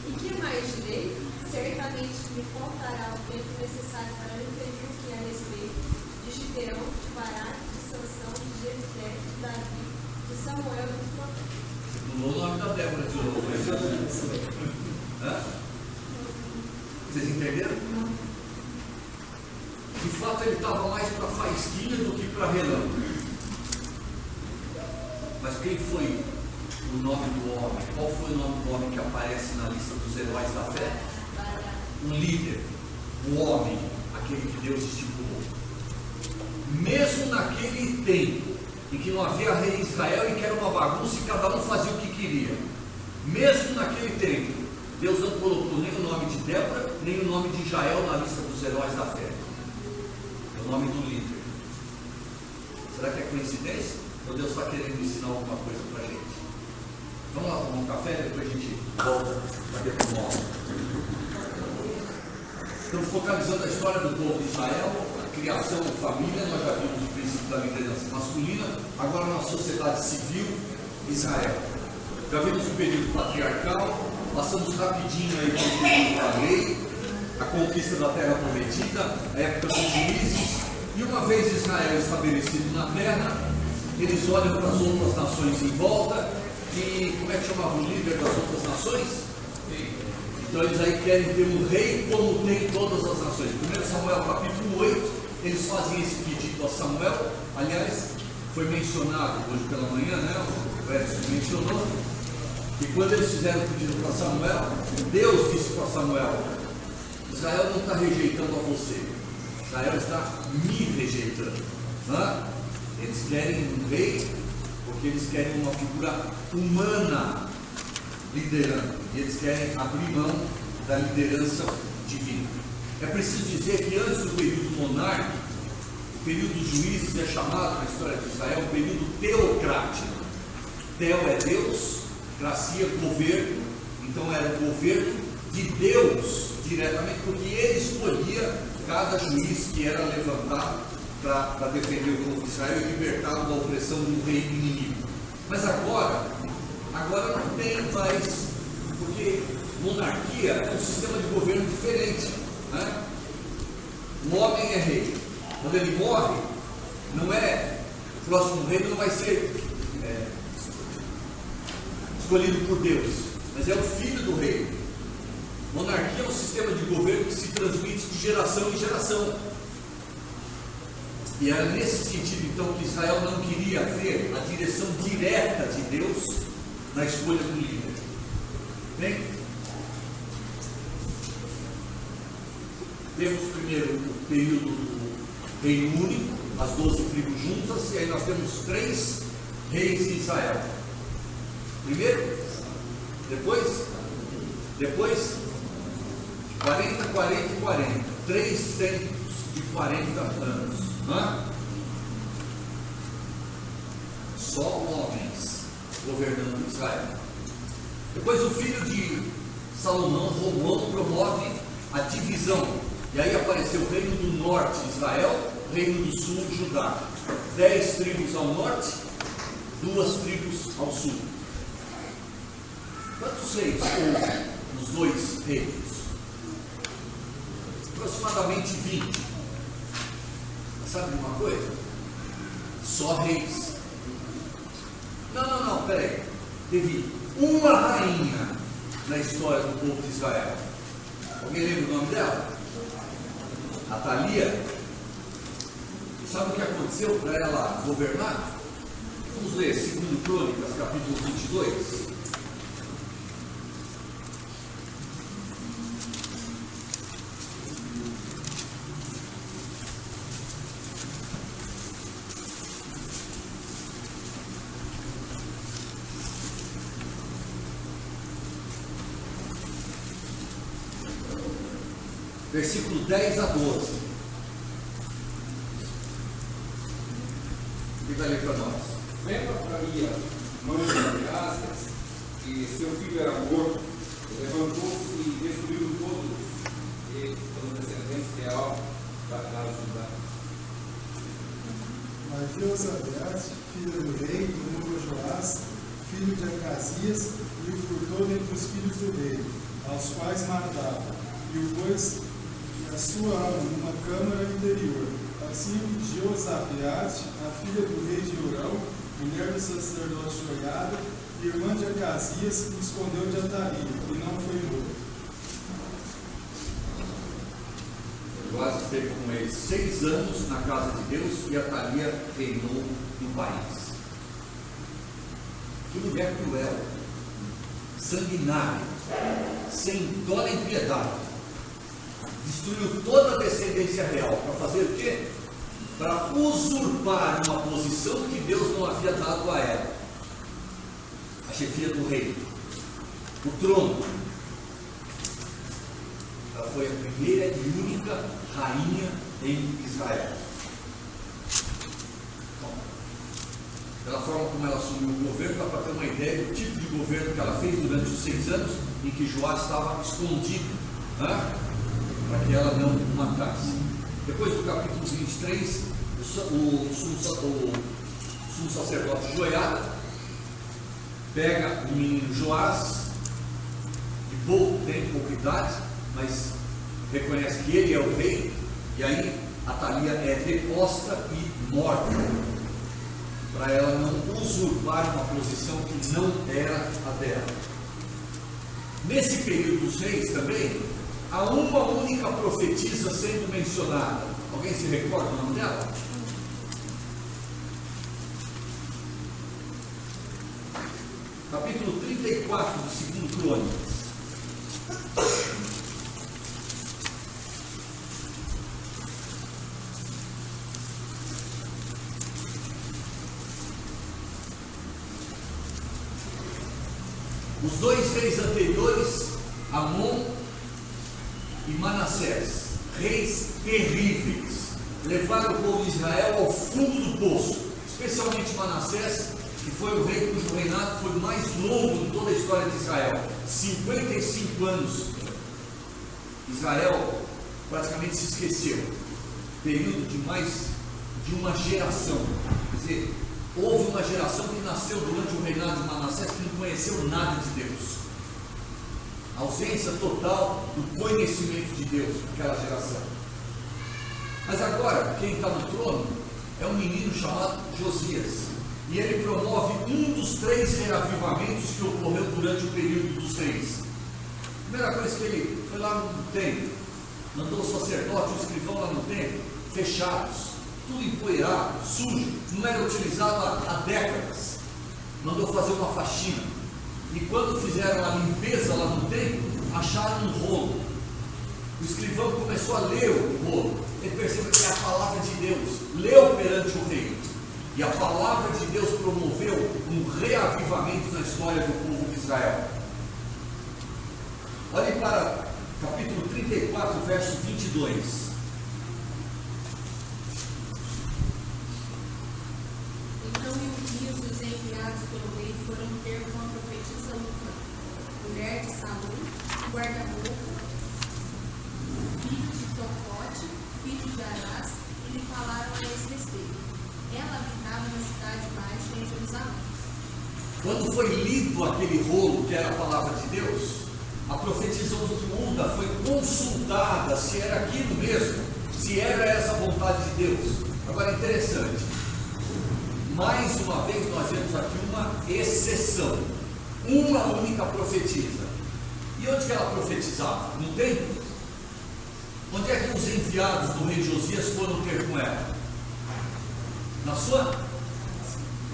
Speaker 2: E que mais direi? Certamente me faltará o tempo necessário para referir o que a respeito de Gideão, de Baraque, de Sansão, de Jefté, de Davi, de Samuel e dos profetas.
Speaker 1: Mudou o nome da Débora de novo. Vocês entenderam? De fato, ele estava mais para faísquinha do que para relâmpago. Mas quem foi o nome do homem? Qual foi o nome do homem que aparece na lista dos heróis da fé? Um líder, um homem, aquele que Deus estipulou. Mesmo naquele tempo em que não havia rei em Israel e que era uma bagunça e cada um fazia o que queria, mesmo naquele tempo, Deus não colocou nem o nome de Débora, nem o nome de Jael na lista dos heróis da fé. É o nome do líder. Será que é coincidência? Ou Deus está querendo ensinar alguma coisa para a gente? Vamos lá tomar um café, depois a gente volta para retomar a aula. Estamos focalizando a história do povo de Israel, a criação da família. Nós já vimos o princípio da liderança masculina, agora na sociedade civil, Israel. Já vimos o período patriarcal, passamos rapidinho aí pelo período da lei, a conquista da terra prometida, a época dos juízes, e uma vez Israel estabelecido na terra, eles olham para as outras nações em volta, e como é que chamava o líder das outras nações? Então eles aí querem ter um rei como tem todas as nações. 1 Samuel capítulo 8, eles fazem esse pedido a Samuel. Aliás, foi mencionado hoje pela manhã, né? O Edson mencionou, e quando eles fizeram o pedido para Samuel, Deus disse para Samuel: Israel não está rejeitando a você, Israel está me rejeitando. Eles querem um rei porque eles querem uma figura humana liderando, e eles querem abrir mão da liderança divina. É preciso dizer que antes do período monárquico, o período dos juízes é chamado na história de Israel um período teocrático. Teo é Deus, cracia, governo. Então era o governo de Deus diretamente, porque ele escolhia cada juiz que era levantado para defender o povo de Israel e libertá-lo da opressão do rei inimigo. Mas agora não tem mais, porque monarquia é um sistema de governo diferente, né? O homem é rei. Quando ele morre, não é, o próximo rei não vai ser escolhido por Deus, mas é o filho do rei. Monarquia é um sistema de governo que se transmite de geração em geração. E era nesse sentido então que Israel não queria ter a direção direta de Deus na escolha do líder. Bem, temos primeiro o período do reino único, as 12 tribos juntas, e aí nós temos 3 reis de Israel. Primeiro, Depois 40, 40 e 40. 3 tempos de 40 anos. Só homens governando Israel. Depois o filho de Salomão, Roboão, promove a divisão. E aí apareceu o reino do norte, Israel, reino do sul, Judá. 10 tribos ao norte, 2 tribos ao sul. Quantos reis houve nos 2 reinos? Aproximadamente 20. Mas sabe de uma coisa? Só reis. Não, peraí. Teve uma rainha na história do povo de Israel. Alguém lembra o nome dela? Atalia. Sabe o que aconteceu para ela governar? Vamos ler 2 Crônicas, capítulo 22. Versículo 10 a 12. Quem vai ler para nós?
Speaker 8: Vendo Atalia, mãe de Graças, que seu filho era morto, levantou-se e destruiu todos os descendentes real da casa de Judá.
Speaker 3: Mas Jeozabeate, filho do rei, tomou Joás, filho de Acasias, e o furtou dentre os filhos do rei, aos quais matava, e o pôs a sua alma numa câmara interior. Assim, Jeozabeate, a filha do rei de Jorão, mulher do sacerdote Joiada, irmã de Acasias, o escondeu de Atalia, e não foi morto.
Speaker 1: Joás esteve com ele 6 anos na casa de Deus e Atalia reinou no país. Que mulher cruel, sanguinária, sem dó nem piedade. Destruiu toda a descendência real. Para fazer o quê? Para usurpar uma posição que Deus não havia dado a ela. A chefia do rei. O trono. Ela foi a primeira e única rainha em Israel. Bom, pela forma como ela assumiu o governo, dá para ter uma ideia do tipo de governo que ela fez durante os 6 anos em que Joás estava escondido, para que ela não o matasse. Depois do capítulo 23, o sumo sacerdote Joiada pega o menino Joás, de pouco tempo, pouca idade, mas reconhece que ele é o rei, e aí Atalia é deposta e morta, para ela não usurpar uma posição que não era a dela. Nesse período dos reis também, há uma única profetisa sendo mencionada. Alguém se recorda o nome dela? Capítulo 34 do 2 Crônicas. Os 2 reis anteriores, Amon e Manassés, reis terríveis, levaram o povo de Israel ao fundo do poço, especialmente Manassés, que foi o rei cujo reinado foi mais longo de toda a história de Israel, 55 anos. Israel praticamente se esqueceu, período de mais de uma geração, quer dizer, houve uma geração que nasceu durante o reinado de Manassés que não conheceu nada de Deus. Ausência total do conhecimento de Deus naquela geração. Mas agora, quem está no trono é um menino chamado Josias. E ele promove um dos 3 reavivamentos que ocorreu durante o período dos reis. A primeira coisa que ele foi lá no templo, mandou o sacerdote e o escrivão lá no templo, fechados, tudo empoeirado, sujo, não era utilizado há décadas. Mandou fazer uma faxina. E quando fizeram a limpeza lá no templo, acharam um rolo. O escrivão começou a ler o rolo. Ele percebeu que é a palavra de Deus. Leu perante o rei. E a palavra de Deus promoveu um reavivamento na história do povo de Israel. Olhe para capítulo 34, verso 22.
Speaker 2: Então Ilquias e os enviados pelo rei foram ter com a profetisa Luca, mulher de Salum, guarda-roupa, filho de Tocote, filho de Arás, e lhe falaram a esse respeito. Ela habitava na cidade baixa em Jerusalém.
Speaker 1: Quando foi lido aquele rolo que era a palavra de Deus, a profetisa Hulda foi consultada se era aquilo mesmo, se era essa vontade de Deus. Agora, interessante, mais uma vez nós vemos aqui uma exceção, uma única profetisa. E onde que ela profetizava? No templo? Onde é que os enviados do rei Josias foram ter com ela? Na sua?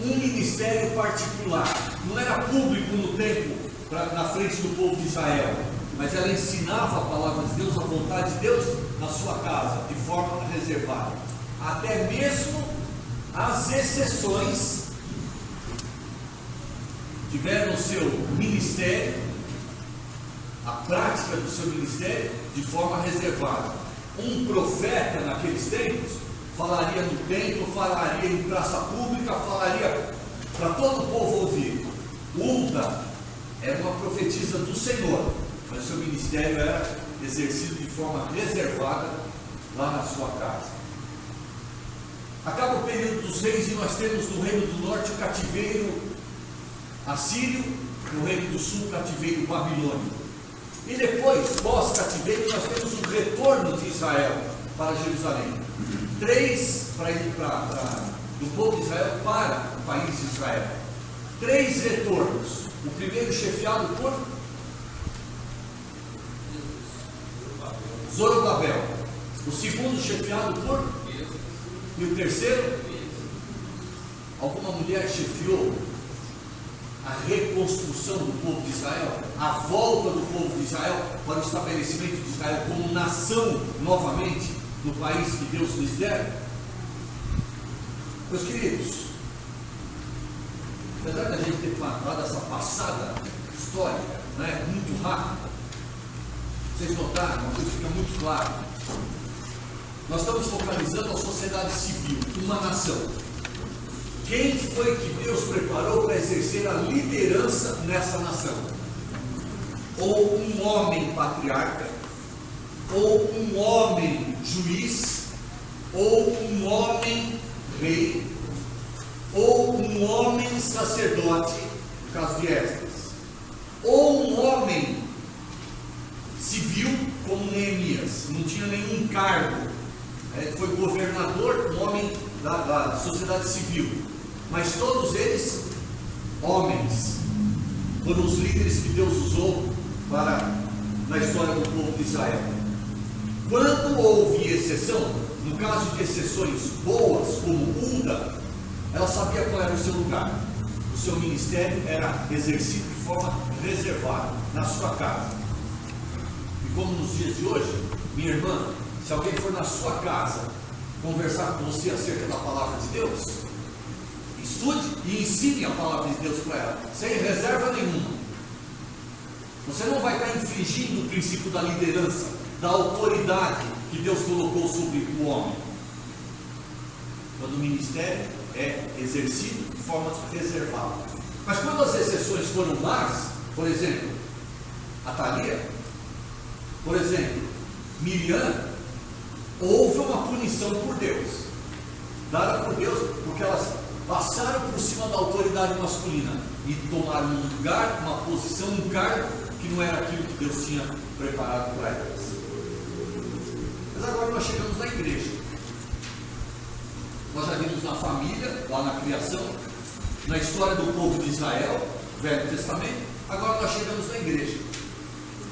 Speaker 1: Um ministério particular, não era público no templo, na frente do povo de Israel, mas ela ensinava a palavra de Deus, a vontade de Deus, na sua casa, de forma reservada. Até mesmo as exceções tiveram o seu ministério, a prática do seu ministério, de forma reservada. Um profeta naqueles tempos falaria no templo, falaria em praça pública, falaria para todo o povo ouvir. Hulda era uma profetisa do Senhor, mas seu ministério era exercido de forma reservada lá na sua casa. Acaba o período dos reis e nós temos no reino do norte o cativeiro assírio, no reino do sul o cativeiro babilônico. E depois, pós-cativeiro, nós temos o retorno de Israel para Jerusalém. 3 do povo de Israel para o país de Israel. 3 retornos. O primeiro chefiado por Zorobabel. O segundo chefiado por? E o terceiro? Alguma mulher chefiou a reconstrução do povo de Israel, a volta do povo de Israel para o estabelecimento de Israel como nação novamente no país que Deus lhes der? Meus queridos, apesar da gente ter dado essa passada histórica, né, muito rápida, vocês notaram, uma coisa fica muito clara. Nós estamos focalizando a sociedade civil, uma nação. Quem foi que Deus preparou para exercer a liderança nessa nação? Ou um homem patriarca, ou um homem juiz, ou um homem rei, ou um homem sacerdote, no caso de Esdras, ou um homem civil como Neemias, não tinha nenhum cargo, foi governador, um homem da sociedade civil, mas todos eles homens, foram os líderes que Deus usou na história do povo de Israel. Quando houve exceção, no caso de exceções boas, como Hulda, ela sabia qual era o seu lugar. O seu ministério era exercido de forma reservada, na sua casa. E como nos dias de hoje, minha irmã, se alguém for na sua casa conversar com você acerca da palavra de Deus, estude e ensine a palavra de Deus para ela, sem reserva nenhuma. Você não vai estar infringindo o princípio da liderança, da autoridade que Deus colocou sobre o homem. Quando o ministério é exercido de forma reservada. Mas quando as exceções foram más, por exemplo, Atalia, por exemplo, Miriam, houve uma punição por Deus, dada por Deus, porque elas passaram por cima da autoridade masculina e tomaram um lugar, uma posição, um cargo que não era aquilo que Deus tinha preparado para elas. Mas agora nós chegamos na igreja. Nós já vimos na família, lá na criação, na história do povo de Israel, Velho Testamento. Agora nós chegamos na igreja.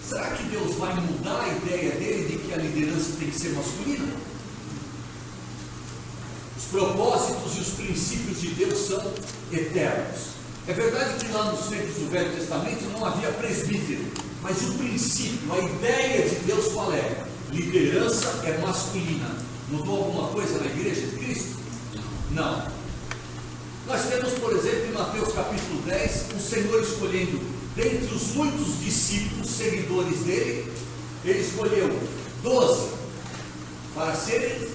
Speaker 1: Será que Deus vai mudar a ideia dele de que a liderança tem que ser masculina? Os propósitos e os princípios de Deus são eternos. É verdade que lá nos tempos do Velho Testamento não havia presbítero, mas o princípio, a ideia de Deus qual é? Liderança é masculina. Mudou alguma coisa na igreja de Cristo? Não. Nós temos, por exemplo, Mateus capítulo 10, o Senhor escolhendo dentre os muitos discípulos, seguidores dele, ele escolheu 12 para serem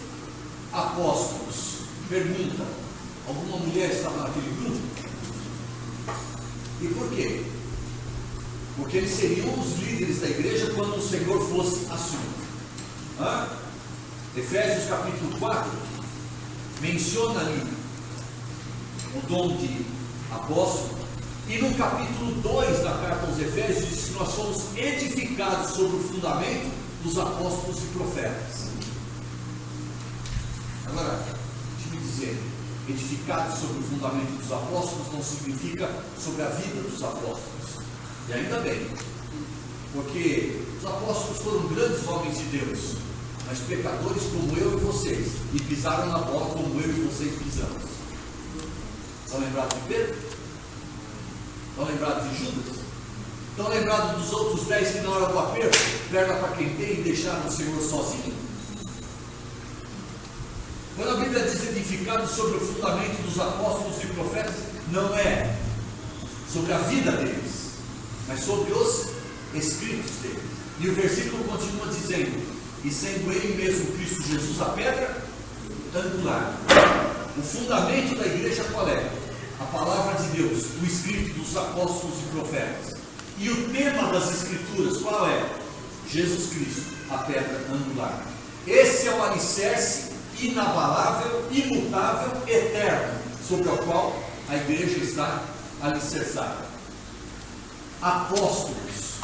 Speaker 1: apóstolos. Pergunta: alguma mulher estava naquele grupo? E por quê? Porque eles seriam os líderes da igreja quando o Senhor fosse assunto. Efésios capítulo 4 menciona ali o dom de apóstolo, e no capítulo 2 da carta aos Efésios diz que nós fomos edificados sobre o fundamento dos apóstolos e profetas. Agora, deixa eu dizer, edificados sobre o fundamento dos apóstolos não significa sobre a vida dos apóstolos. E ainda bem, porque os apóstolos foram grandes homens de Deus, mas pecadores como eu e vocês, e pisaram na bola como eu e vocês pisamos. Estão lembrados de Pedro? Estão lembrados de Judas? Estão lembrados dos outros 10 que na hora do aperto, perna para quem tem e deixaram o Senhor sozinho? Quando a Bíblia diz edificado sobre o fundamento dos apóstolos e profetas, não é sobre a vida deles, mas sobre os escritos deles. E o versículo continua dizendo: e sendo ele mesmo Cristo Jesus a pedra angular. O fundamento da igreja qual é? A palavra de Deus, o escrito dos apóstolos e profetas. E o tema das escrituras qual é? Jesus Cristo, a pedra angular. Esse é o alicerce inabalável, imutável, eterno, sobre o qual a igreja está alicerçada. Apóstolos,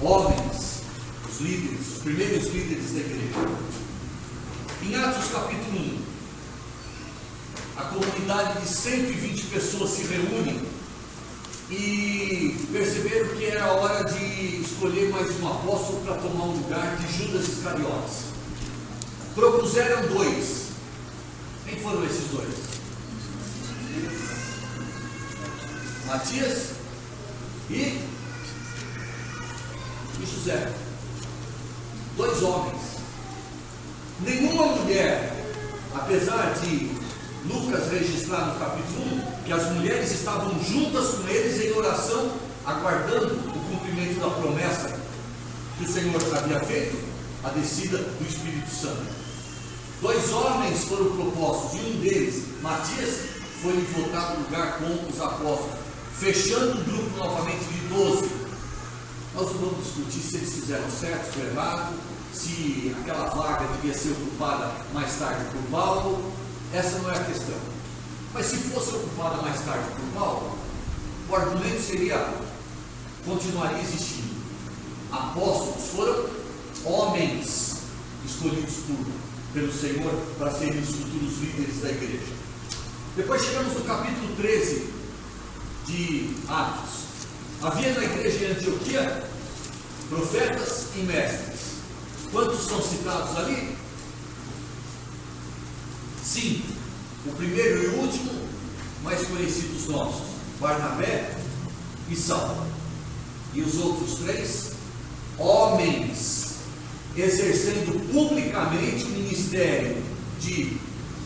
Speaker 1: homens, os líderes, os primeiros líderes da igreja. Em Atos capítulo 1, a comunidade de 120 pessoas se reúne e perceberam que era hora de escolher mais um apóstolo para tomar o lugar de Judas Iscariotes. Propuseram 2. Quem foram esses 2? Matias e José. 2 homens. Nenhuma mulher, apesar de Lucas registrar no capítulo 1 que as mulheres estavam juntas com eles em oração, aguardando o cumprimento da promessa que o Senhor havia feito, a descida do Espírito Santo. 2 homens foram propostos, e um deles, Matias, foi votado no lugar com os apóstolos, fechando o grupo novamente de 12. Nós não vamos discutir se eles fizeram certo ou errado, se aquela vaga devia ser ocupada mais tarde por Paulo. Essa não é a questão. Mas se fosse ocupada mais tarde por Paulo, o argumento seria: continuaria existindo. Apóstolos foram homens escolhidos pelo Senhor para serem os futuros líderes da igreja. Depois chegamos no capítulo 13 de Atos. Havia na igreja de Antioquia profetas e mestres. Quantos são citados ali? 5. O primeiro e o último, mais conhecidos nossos: Barnabé e Saulo. E os outros 3, homens, exercendo publicamente o ministério de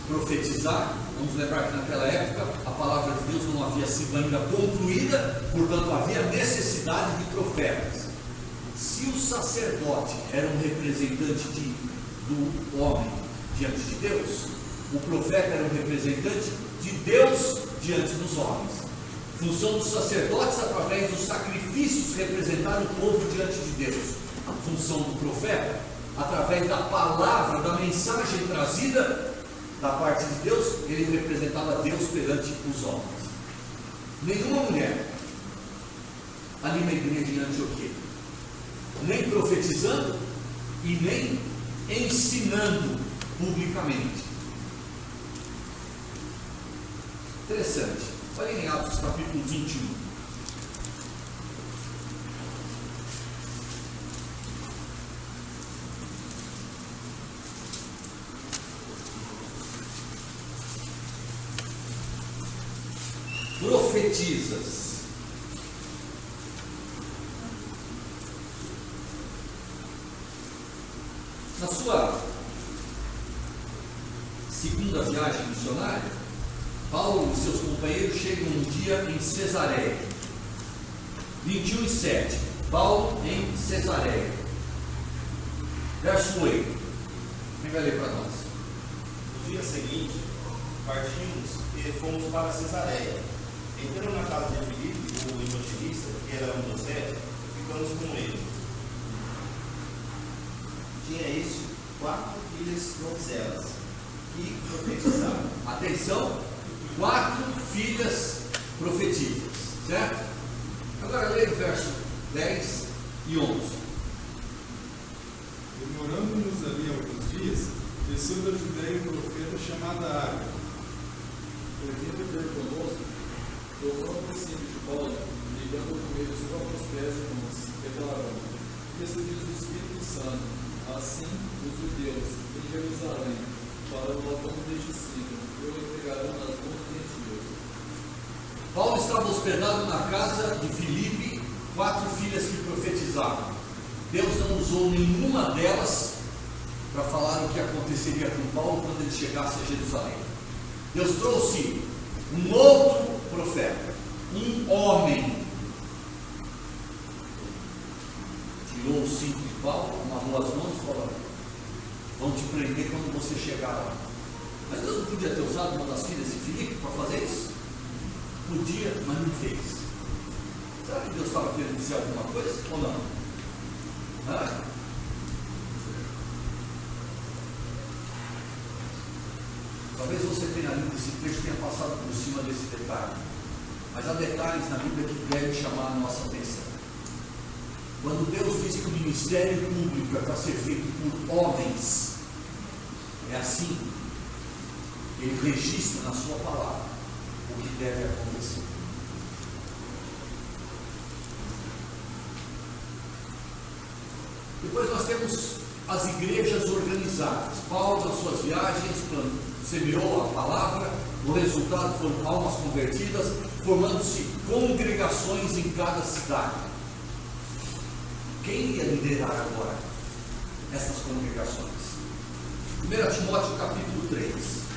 Speaker 1: profetizar. Vamos lembrar que naquela época a palavra de Deus não havia sido ainda concluída, portanto havia necessidade de profetas. Se o sacerdote era um representante do homem diante de Deus, o profeta era um representante de Deus diante dos homens. A função dos sacerdotes, através dos sacrifícios, representar o povo diante de Deus. A função do profeta, através da palavra, da mensagem trazida da parte de Deus, ele representava Deus perante os homens. Nenhuma mulher ali na igreja de Antioquia, nem profetizando e nem ensinando publicamente. Interessante. Olhem em Atos capítulo 21. Profetizas. Na sua segunda viagem missionária, Paulo e seus companheiros chegam um dia em Cesareia. 21:7. Paulo em Cesareia. Verso 8. Quem vai ler para nós?
Speaker 5: No dia seguinte, partimos e fomos para Cesareia. Entrando na casa de Filipe, o evangelista, que era um dos 7, ficamos com ele. Tinha este 4 filhas donzelas, que profetizavam.
Speaker 1: Atenção, 4 filhas profetisas, certo? Agora leia o verso 10 e 11.
Speaker 3: Demorando-nos ali alguns dias, desceu da Judéia um profeta chamado Ágabo.
Speaker 9: Vindo ter conosco, dobrou o princípio de Paulo, ligando com ele os próprios pés e mãos, declarando: recebidos do Espírito Santo, assim os judeus em Jerusalém, para o latão deste signo, eu entregarão nas mãos dos gentios.
Speaker 1: Paulo estava hospedado na casa de Filipe, 4 filhas que profetizavam. Deus não usou nenhuma delas para falar o que aconteceria com Paulo quando ele chegasse a Jerusalém. Deus trouxe um outro profeta, um homem. Tirou o cinto de Paulo, amarrou as mãos e falou: vão te prender quando você chegar lá. Mas Deus não podia ter usado uma das filhas de Filipe para fazer isso? Podia, mas não fez. Será que Deus estava querendo dizer alguma coisa ou não? Talvez você tenha lido esse texto e tenha passado por cima desse detalhe, mas há detalhes na Bíblia que devem chamar a nossa atenção. Quando Deus diz que o ministério público é para ser feito por homens, é assim. Ele registra na sua palavra o que deve acontecer. Depois nós temos as igrejas organizadas. Paulo, nas suas viagens, semeou a palavra, o resultado foram almas convertidas, formando-se congregações em cada cidade. Quem ia liderar agora essas congregações? 1 Timóteo capítulo 3.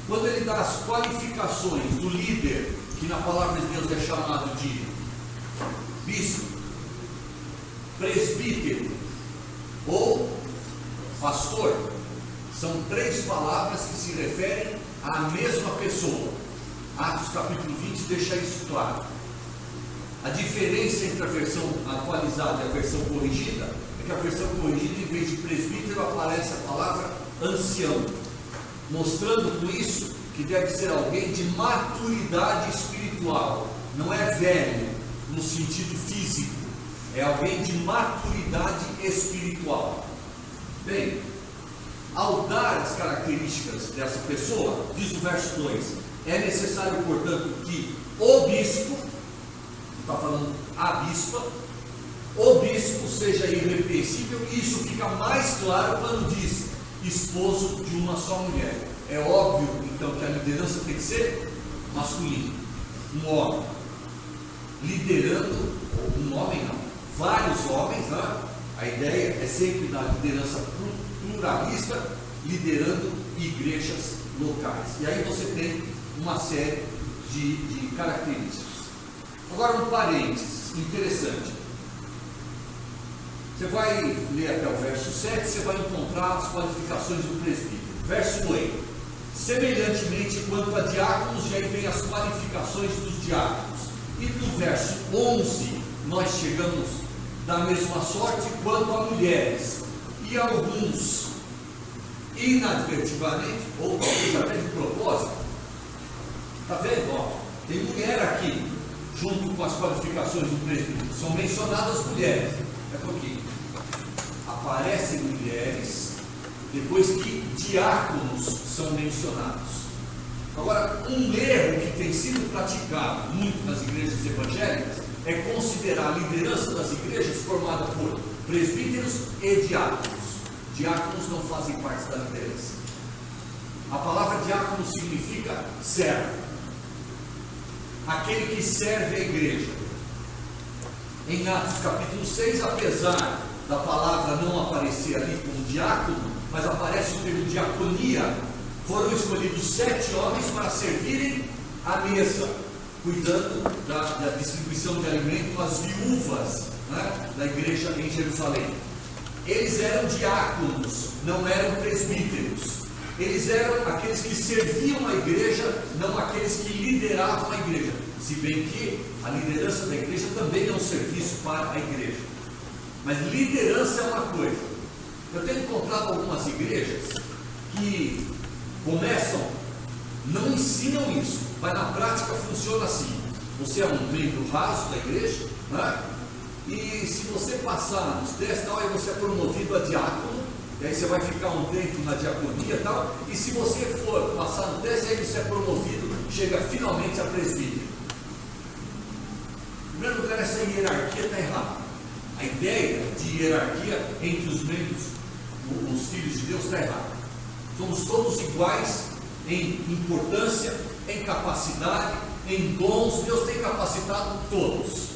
Speaker 1: Quando ele dá as qualificações do líder, que na palavra de Deus é chamado de bispo, presbítero ou pastor, são 3 palavras que se referem à mesma pessoa. Atos capítulo 20 deixa isso claro. A diferença entre a versão atualizada e a versão corrigida é que a versão corrigida, em vez de presbítero, aparece a palavra ancião, mostrando com isso que deve ser alguém de maturidade espiritual. Não é velho no sentido físico, é alguém de maturidade espiritual. Bem, ao dar as características dessa pessoa, diz o verso 2, é necessário, portanto, que o bispo, está falando a bispa, o bispo seja irrepreensível, e isso fica mais claro quando diz esposo de uma só mulher. É óbvio, então, que a liderança tem que ser masculina, um homem, liderando, um homem não, vários homens, né? A ideia é sempre da liderança pluralista, liderando igrejas locais. E aí você tem uma série de características. Agora um parênteses interessante. Você vai ler até o verso 7, você vai encontrar as qualificações do presbítero. Verso 8. Semelhantemente, quanto a diáconos, e aí vem as qualificações dos diáconos. E no verso 11, nós chegamos da mesma sorte quanto a mulheres. E alguns, inadvertidamente, ou talvez até de propósito, está vendo? Ó, tem mulher aqui, junto com as qualificações do presbítero. São mencionadas mulheres. É porque aparecem mulheres depois que diáconos são mencionados. Agora, um erro que tem sido praticado muito nas igrejas evangélicas é considerar a liderança das igrejas formada por presbíteros e diáconos. Diáconos não fazem parte da liderança. A palavra diácono significa servo, aquele que serve a igreja. Em Atos capítulo 6, apesar da palavra não aparecer ali como diácono, mas aparece o termo diaconia, foram escolhidos 7 homens para servirem à mesa, cuidando da distribuição de alimento às viúvas, né, da igreja em Jerusalém. Eles eram diáconos, não eram presbíteros. Eles eram aqueles que serviam a igreja, não aqueles que lideravam a igreja. Se bem que a liderança da igreja também é um serviço para a igreja. Mas liderança é uma coisa. Eu tenho encontrado algumas igrejas que começam, não ensinam isso, mas na prática funciona assim. Você é um membro raso da igreja, né? E se você passar nos testes, aí você é promovido a diácono, e aí você vai ficar um tempo na diaconia e tal, e se você for passar no teste, aí você é promovido, chega finalmente a presbítero. Em primeiro lugar, essa hierarquia está errada. A ideia de hierarquia entre os membros, os filhos de Deus, está errada. Somos todos iguais em importância, em capacidade, em dons. Deus tem capacitado todos.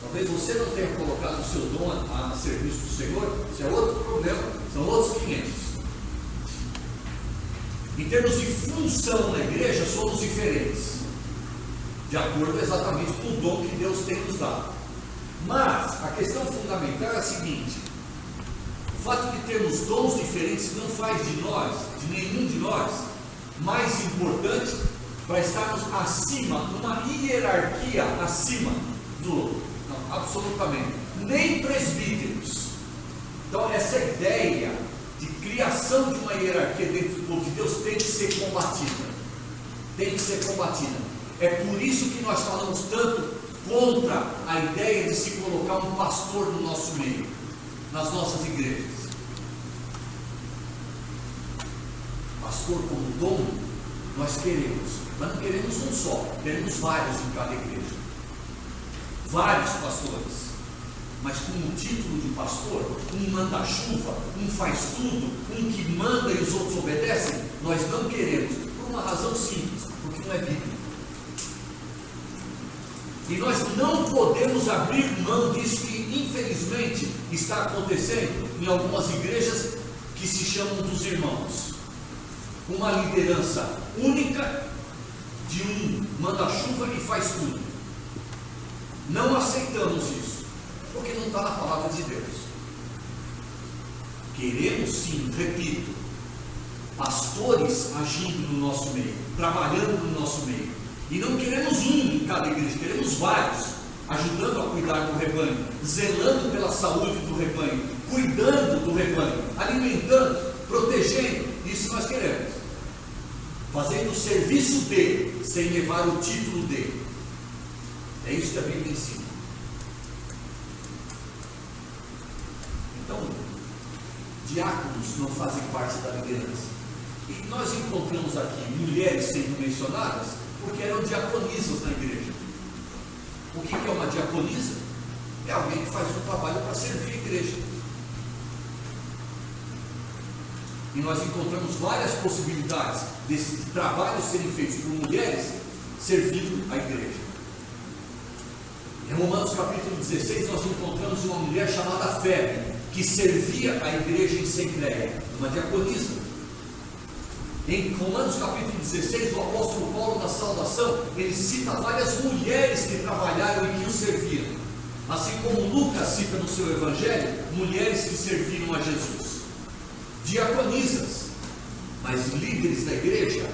Speaker 1: Talvez você não tenha colocado o seu dom a serviço do Senhor, isso é outro problema, são outros 500. Em termos de função na igreja, somos diferentes, de acordo exatamente com o dom que Deus tem nos dado. Mas a questão fundamental é a seguinte: o fato de termos dons diferentes não faz de nós, de nenhum de nós, mais importante para estarmos acima, numa hierarquia acima do outro. Não, absolutamente. Nem presbíteros. Então, essa ideia de criação de uma hierarquia dentro do povo de Deus tem que ser combatida. Tem que ser combatida. É por isso que nós falamos tanto contra a ideia de se colocar um pastor no nosso meio, nas nossas igrejas. Pastor como dom, nós queremos, mas não queremos um só, queremos vários em cada igreja. Vários pastores, mas com o título de pastor, um manda-chuva, um faz tudo, um que manda e os outros obedecem, nós não queremos, por uma razão simples, porque não é bíblico. E nós não podemos abrir mão disso que infelizmente está acontecendo em algumas igrejas que se chamam dos irmãos. Uma liderança única de um manda-chuva e faz tudo. Não aceitamos isso, porque não está na palavra de Deus. Queremos sim, repito, pastores agindo no nosso meio, trabalhando no nosso meio. E não queremos um em cada igreja, queremos vários, ajudando a cuidar do rebanho, zelando pela saúde do rebanho, cuidando do rebanho, alimentando, protegendo. Isso nós queremos. Fazendo o serviço dele, sem levar o título dele. É isso que a Bíblia ensina. Então, diáconos não fazem parte da liderança. E nós encontramos aqui mulheres sendo mencionadas porque eram diaconisas na igreja. O que é uma diaconisa? É alguém que faz um trabalho para servir a igreja. E nós encontramos várias possibilidades desses trabalhos serem feitos por mulheres servindo a igreja. Em Romanos capítulo 16, nós encontramos uma mulher chamada Febe, que servia a igreja em Cencreia, uma diaconisa. Em Romanos capítulo 16, o apóstolo Paulo, na saudação, ele cita várias mulheres que trabalharam e que o serviram. Assim como Lucas cita no seu evangelho, mulheres que serviram a Jesus. Diaconisas, mas líderes da igreja,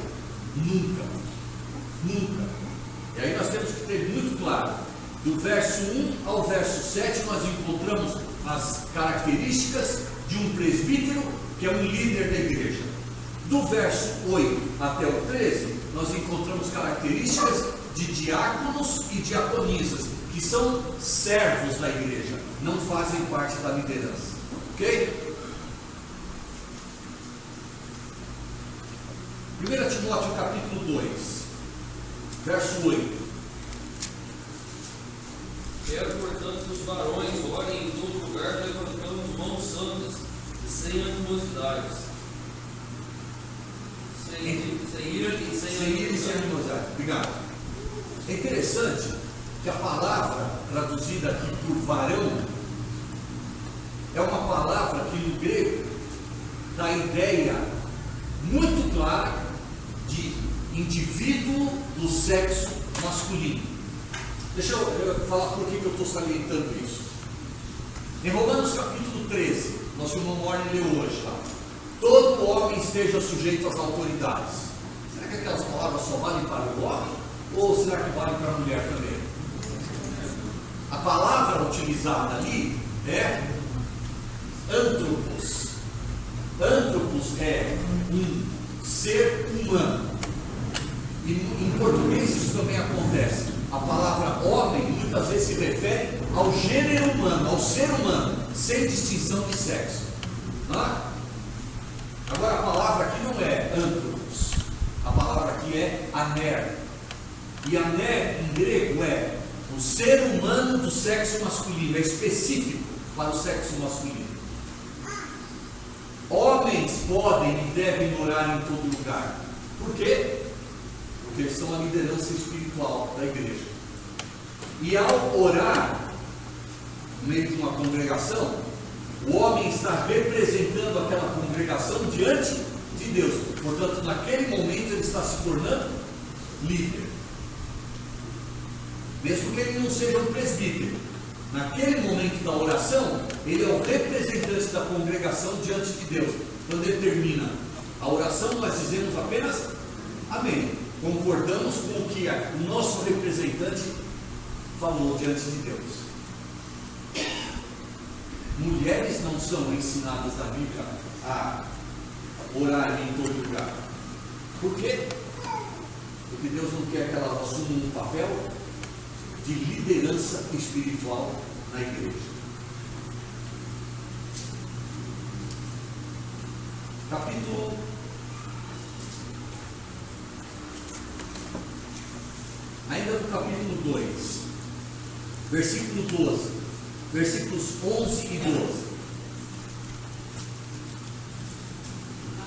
Speaker 1: nunca. Nunca. E aí nós temos que ter muito claro. Do verso 1 ao verso 7, nós encontramos as características de um presbítero, que é um líder da igreja. Do verso 8 até o 13, nós encontramos características de diáconos e diaconisas, que são servos da igreja, não fazem parte da liderança. Ok? 1 Timóteo capítulo 2, verso 8.
Speaker 4: os varões orem em todo lugar, levantando mãos santas, sem animosidades. Sem ira e sem
Speaker 1: animosidade. Obrigado. É interessante que a palavra traduzida aqui por varão é uma palavra que no grego dá ideia muito clara de indivíduo do sexo masculino. Deixa eu falar por que eu estou salientando isso. Em Romanos capítulo 13, nosso irmão Morne leu hoje lá. Todo homem esteja sujeito às autoridades. Será que aquelas palavras só valem para o homem? Ou será que valem para a mulher também? A palavra utilizada ali é antropos. Antropos é um ser humano. E em português isso também acontece. A palavra homem muitas vezes se refere ao gênero humano, ao ser humano, sem distinção de sexo. Agora a palavra aqui não é antropos, a palavra aqui é aner. E aner em grego é o ser humano do sexo masculino, é específico para o sexo masculino. Homens podem e devem orar em todo lugar. Por quê? Porque eles são a liderança espiritual da igreja. E ao orar no meio de uma congregação, o homem está representando aquela congregação diante de Deus. Portanto, naquele momento ele está se tornando líder. Mesmo que ele não seja um presbítero, naquele momento da oração, ele é o representante da congregação diante de Deus. Quando ele termina a oração, nós dizemos apenas amém. Concordamos com o que o nosso representante falou diante de Deus. Mulheres não são ensinadas na Bíblia a orar em todo lugar. Por quê? Porque Deus não quer que elas assumam um papel de liderança espiritual na igreja. Ainda no capítulo 2, versículo 12, versículos 11 e 12.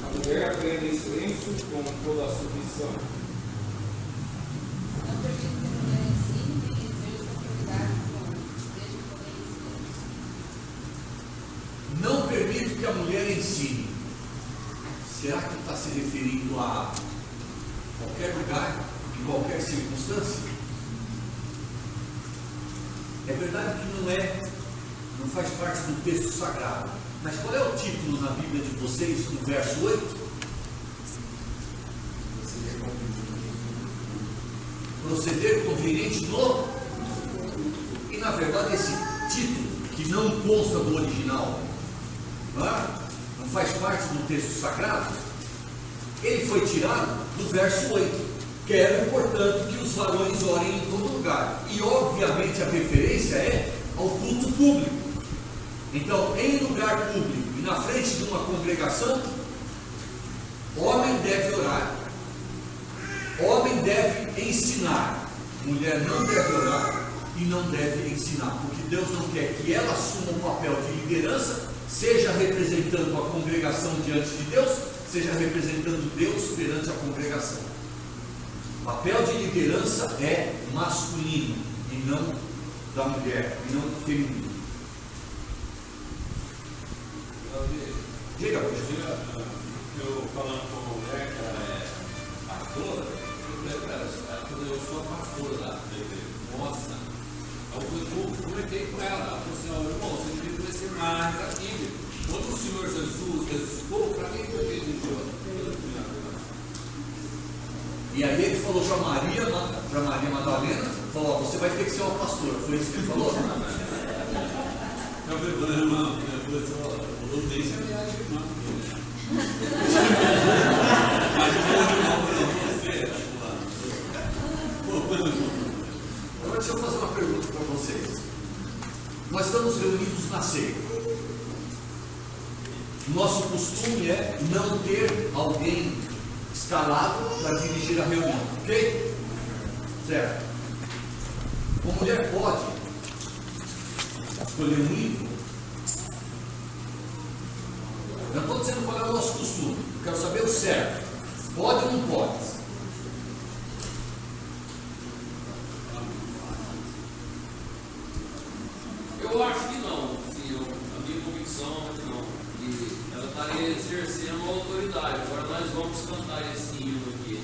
Speaker 8: A mulher aprende em silêncio com toda a submissão.
Speaker 2: Não permito que a mulher ensine nem exerça autoridade com o homem, desde que
Speaker 1: Não permito que a mulher ensine. Será que está se referindo a qualquer lugar, em qualquer circunstância? É verdade que não faz parte do texto sagrado. Mas qual é o título na Bíblia de vocês, no verso 8? Proceder conveniente no... E na verdade esse título, que não consta do original, não faz parte do texto sagrado, ele foi tirado do verso 8. Quero, portanto, que os varões orem em todo lugar. E obviamente a referência é ao culto público. Então, em lugar público e na frente de uma congregação, homem deve orar, homem deve ensinar, mulher não deve orar e não deve ensinar, porque Deus não quer que ela assuma um papel de liderança, seja representando a congregação diante de Deus, seja representando Deus perante a congregação. O papel de liderança é masculino e não da mulher, e não feminino. Diga,
Speaker 10: eu falando com a mulher que ela é pastora, eu falei para ela, quando eu sou pastora lá, nossa, eu comentei com ela, ela falou assim, irmão, você devia crescer mais aqui. Quando o Senhor Jesus ressuscitou, para quem foi que ele deu?
Speaker 1: E aí ele falou para Maria Madalena, falou, você vai ter que ser uma pastora. Foi isso que ele falou?
Speaker 10: Eu falei, irmão, eu não deixo a viagem, irmão. Mas
Speaker 1: agora deixa eu fazer uma pergunta para vocês. Nós estamos reunidos na ceia. Nosso costume é não ter alguém escalado para dirigir a reunião, ok? Certo? Uma mulher pode escolher um ídolo. Eu não estou dizendo qual é o nosso costume, eu quero saber o certo. Pode ou não pode?
Speaker 10: Eu acho que não. Sim, a minha convicção é que não. Que ela estaria exercendo uma autoridade. Agora nós vamos cantar esse hino aqui.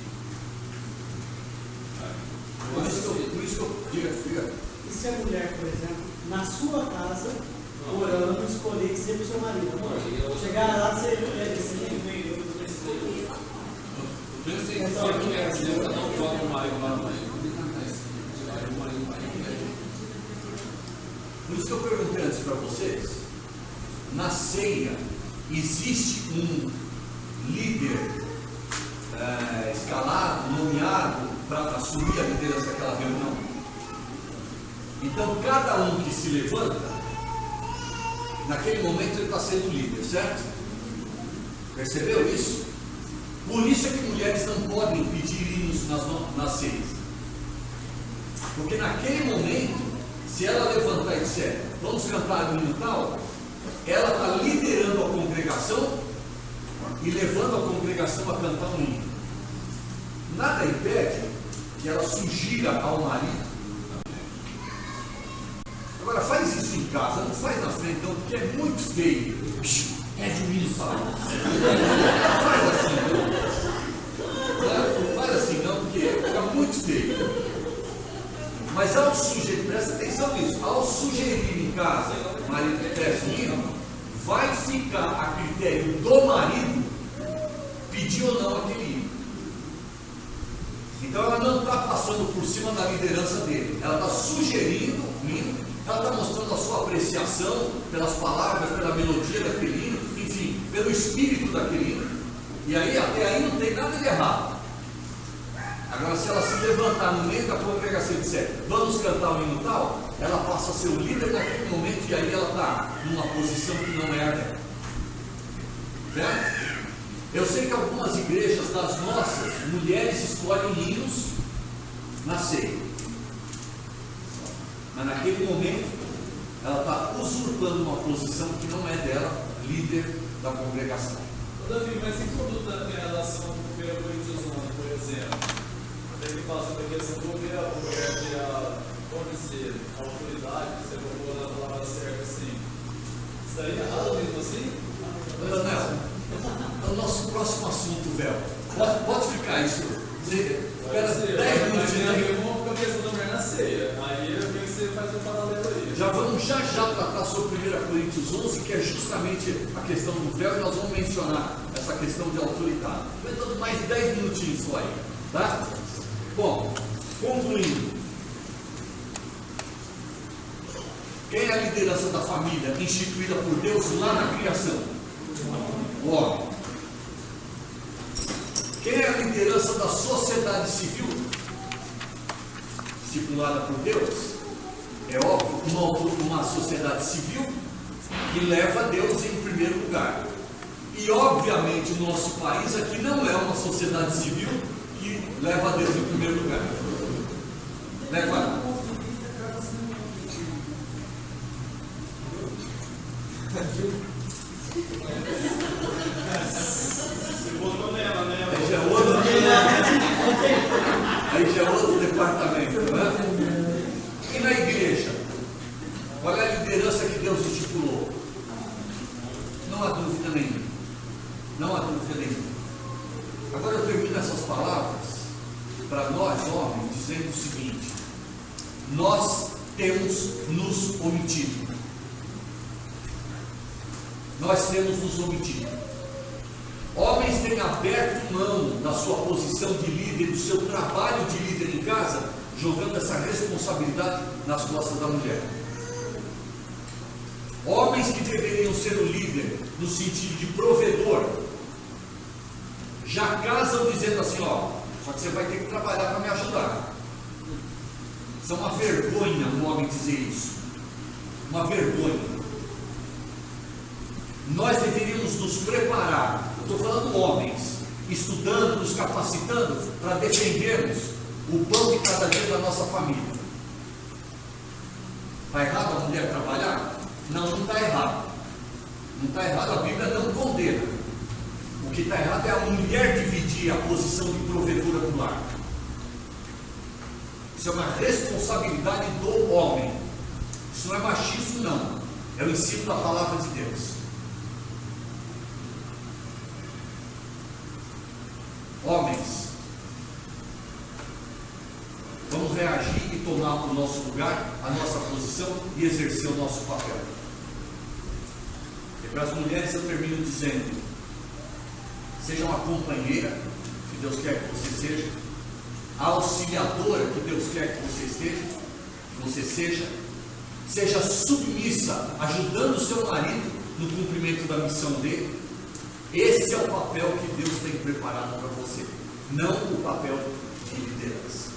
Speaker 1: Por isso que eu digo.
Speaker 6: E se a mulher, por exemplo, na sua casa, orando, escolher sempre o seu marido? Amor, chegar lá, você pede assim,
Speaker 10: Eu pensei que se a mulher quiser, não pode o marido lá no marido.
Speaker 1: Por isso que eu perguntei antes para vocês, na ceia existe um líder escalado, nomeado para assumir a liderança daquela reunião. Então cada um que se levanta, naquele momento ele está sendo líder, certo? Percebeu isso? Por isso é que mulheres não podem pedir hinos nas ceias, porque naquele momento, se ela levantar e disser, vamos cantar o hino tal, ela está liderando a congregação e levando a congregação a cantar um hino. Nada impede que ela sugira ao marido. Agora faz isso em casa, não faz na frente não, porque é muito feio. Pede um hino tal. Faz assim não. Não faz assim não, porque fica muito feio. Mas ao sugerir, presta atenção nisso, ao sugerir em casa, o marido que peça um hino, vai ficar a critério do marido pedir ou não aquele hino. Então ela não está passando por cima da liderança dele, ela está sugerindo o hino, ela está mostrando a sua apreciação pelas palavras, pela melodia daquele hino, enfim, pelo espírito daquele hino, e aí até aí não tem nada de errado. Agora, se ela se levantar no meio da congregação e disser, vamos cantar o hino tal, ela passa a ser o líder naquele momento e aí ela está numa posição que não é a dela. Certo? Eu sei que algumas igrejas das nossas, mulheres escolhem hinos na ceia. Mas naquele momento, ela está usurpando uma posição que não é dela, líder da congregação.
Speaker 9: Davi, mas em conduta tem relação com 1 Coríntios 11, por exemplo? Ele fala sobre a questão do ouvir a mulher de vamos dizer, a autoridade, você não pôr a palavra certa assim. Estaria errado mesmo assim?
Speaker 1: Não, o nosso próximo assunto, Véu. Pode ficar isso. Espera 10 minutinhos aí.
Speaker 9: Eu vou ficar pensando na mulher na ceia. Aí eu vejo que você faz um paralelo aí.
Speaker 1: Já vamos já tratar sobre 1 Coríntios 11, que é justamente a questão do véu, e nós vamos mencionar essa questão de autoridade. Então, mais 10 minutinhos só aí, tá? Bom, concluindo. Quem é a liderança da família instituída por Deus lá na criação? O homem. Quem é a liderança da sociedade civil estipulada por Deus? É óbvio, uma sociedade civil que leva Deus em primeiro lugar. E obviamente o nosso país aqui não é uma sociedade civil que leva a Deus em primeiro lugar. Leva.
Speaker 7: Você botou nela, né?
Speaker 1: Aí já é outro departamento, né? E na igreja? Qual é a liderança que Deus estipulou? Não há dúvida nenhuma. Não há dúvida nenhuma. Agora eu termino essas palavras para nós, homens, dizendo o seguinte: nós temos nos omitido. Nós temos nos omitido. Homens têm aberto mão da sua posição de líder, do seu trabalho de líder em casa, jogando essa responsabilidade nas costas da mulher. Homens que deveriam ser o líder no sentido de provedor, já casam dizendo assim, ó, só que você vai ter que trabalhar para me ajudar. Isso é uma vergonha um homem dizer isso. Uma vergonha. Nós deveríamos nos preparar, eu estou falando homens, estudando, nos capacitando para defendermos o pão de cada dia da nossa família. Está errado a mulher trabalhar? Não, não está errado. Não está errado, a Bíblia não condena. O que está errado é a mulher dividir a posição de provedora do lar. Isso é uma responsabilidade do homem. Isso não é machismo, não. É o ensino da palavra de Deus. Homens, vamos reagir e tomar o nosso lugar, a nossa posição e exercer o nosso papel. E para as mulheres eu termino dizendo: seja uma companheira que Deus quer que você seja, a auxiliadora que Deus quer que você seja, seja submissa, ajudando o seu marido no cumprimento da missão dele. Esse é o papel que Deus tem preparado para você, não o papel de liderança.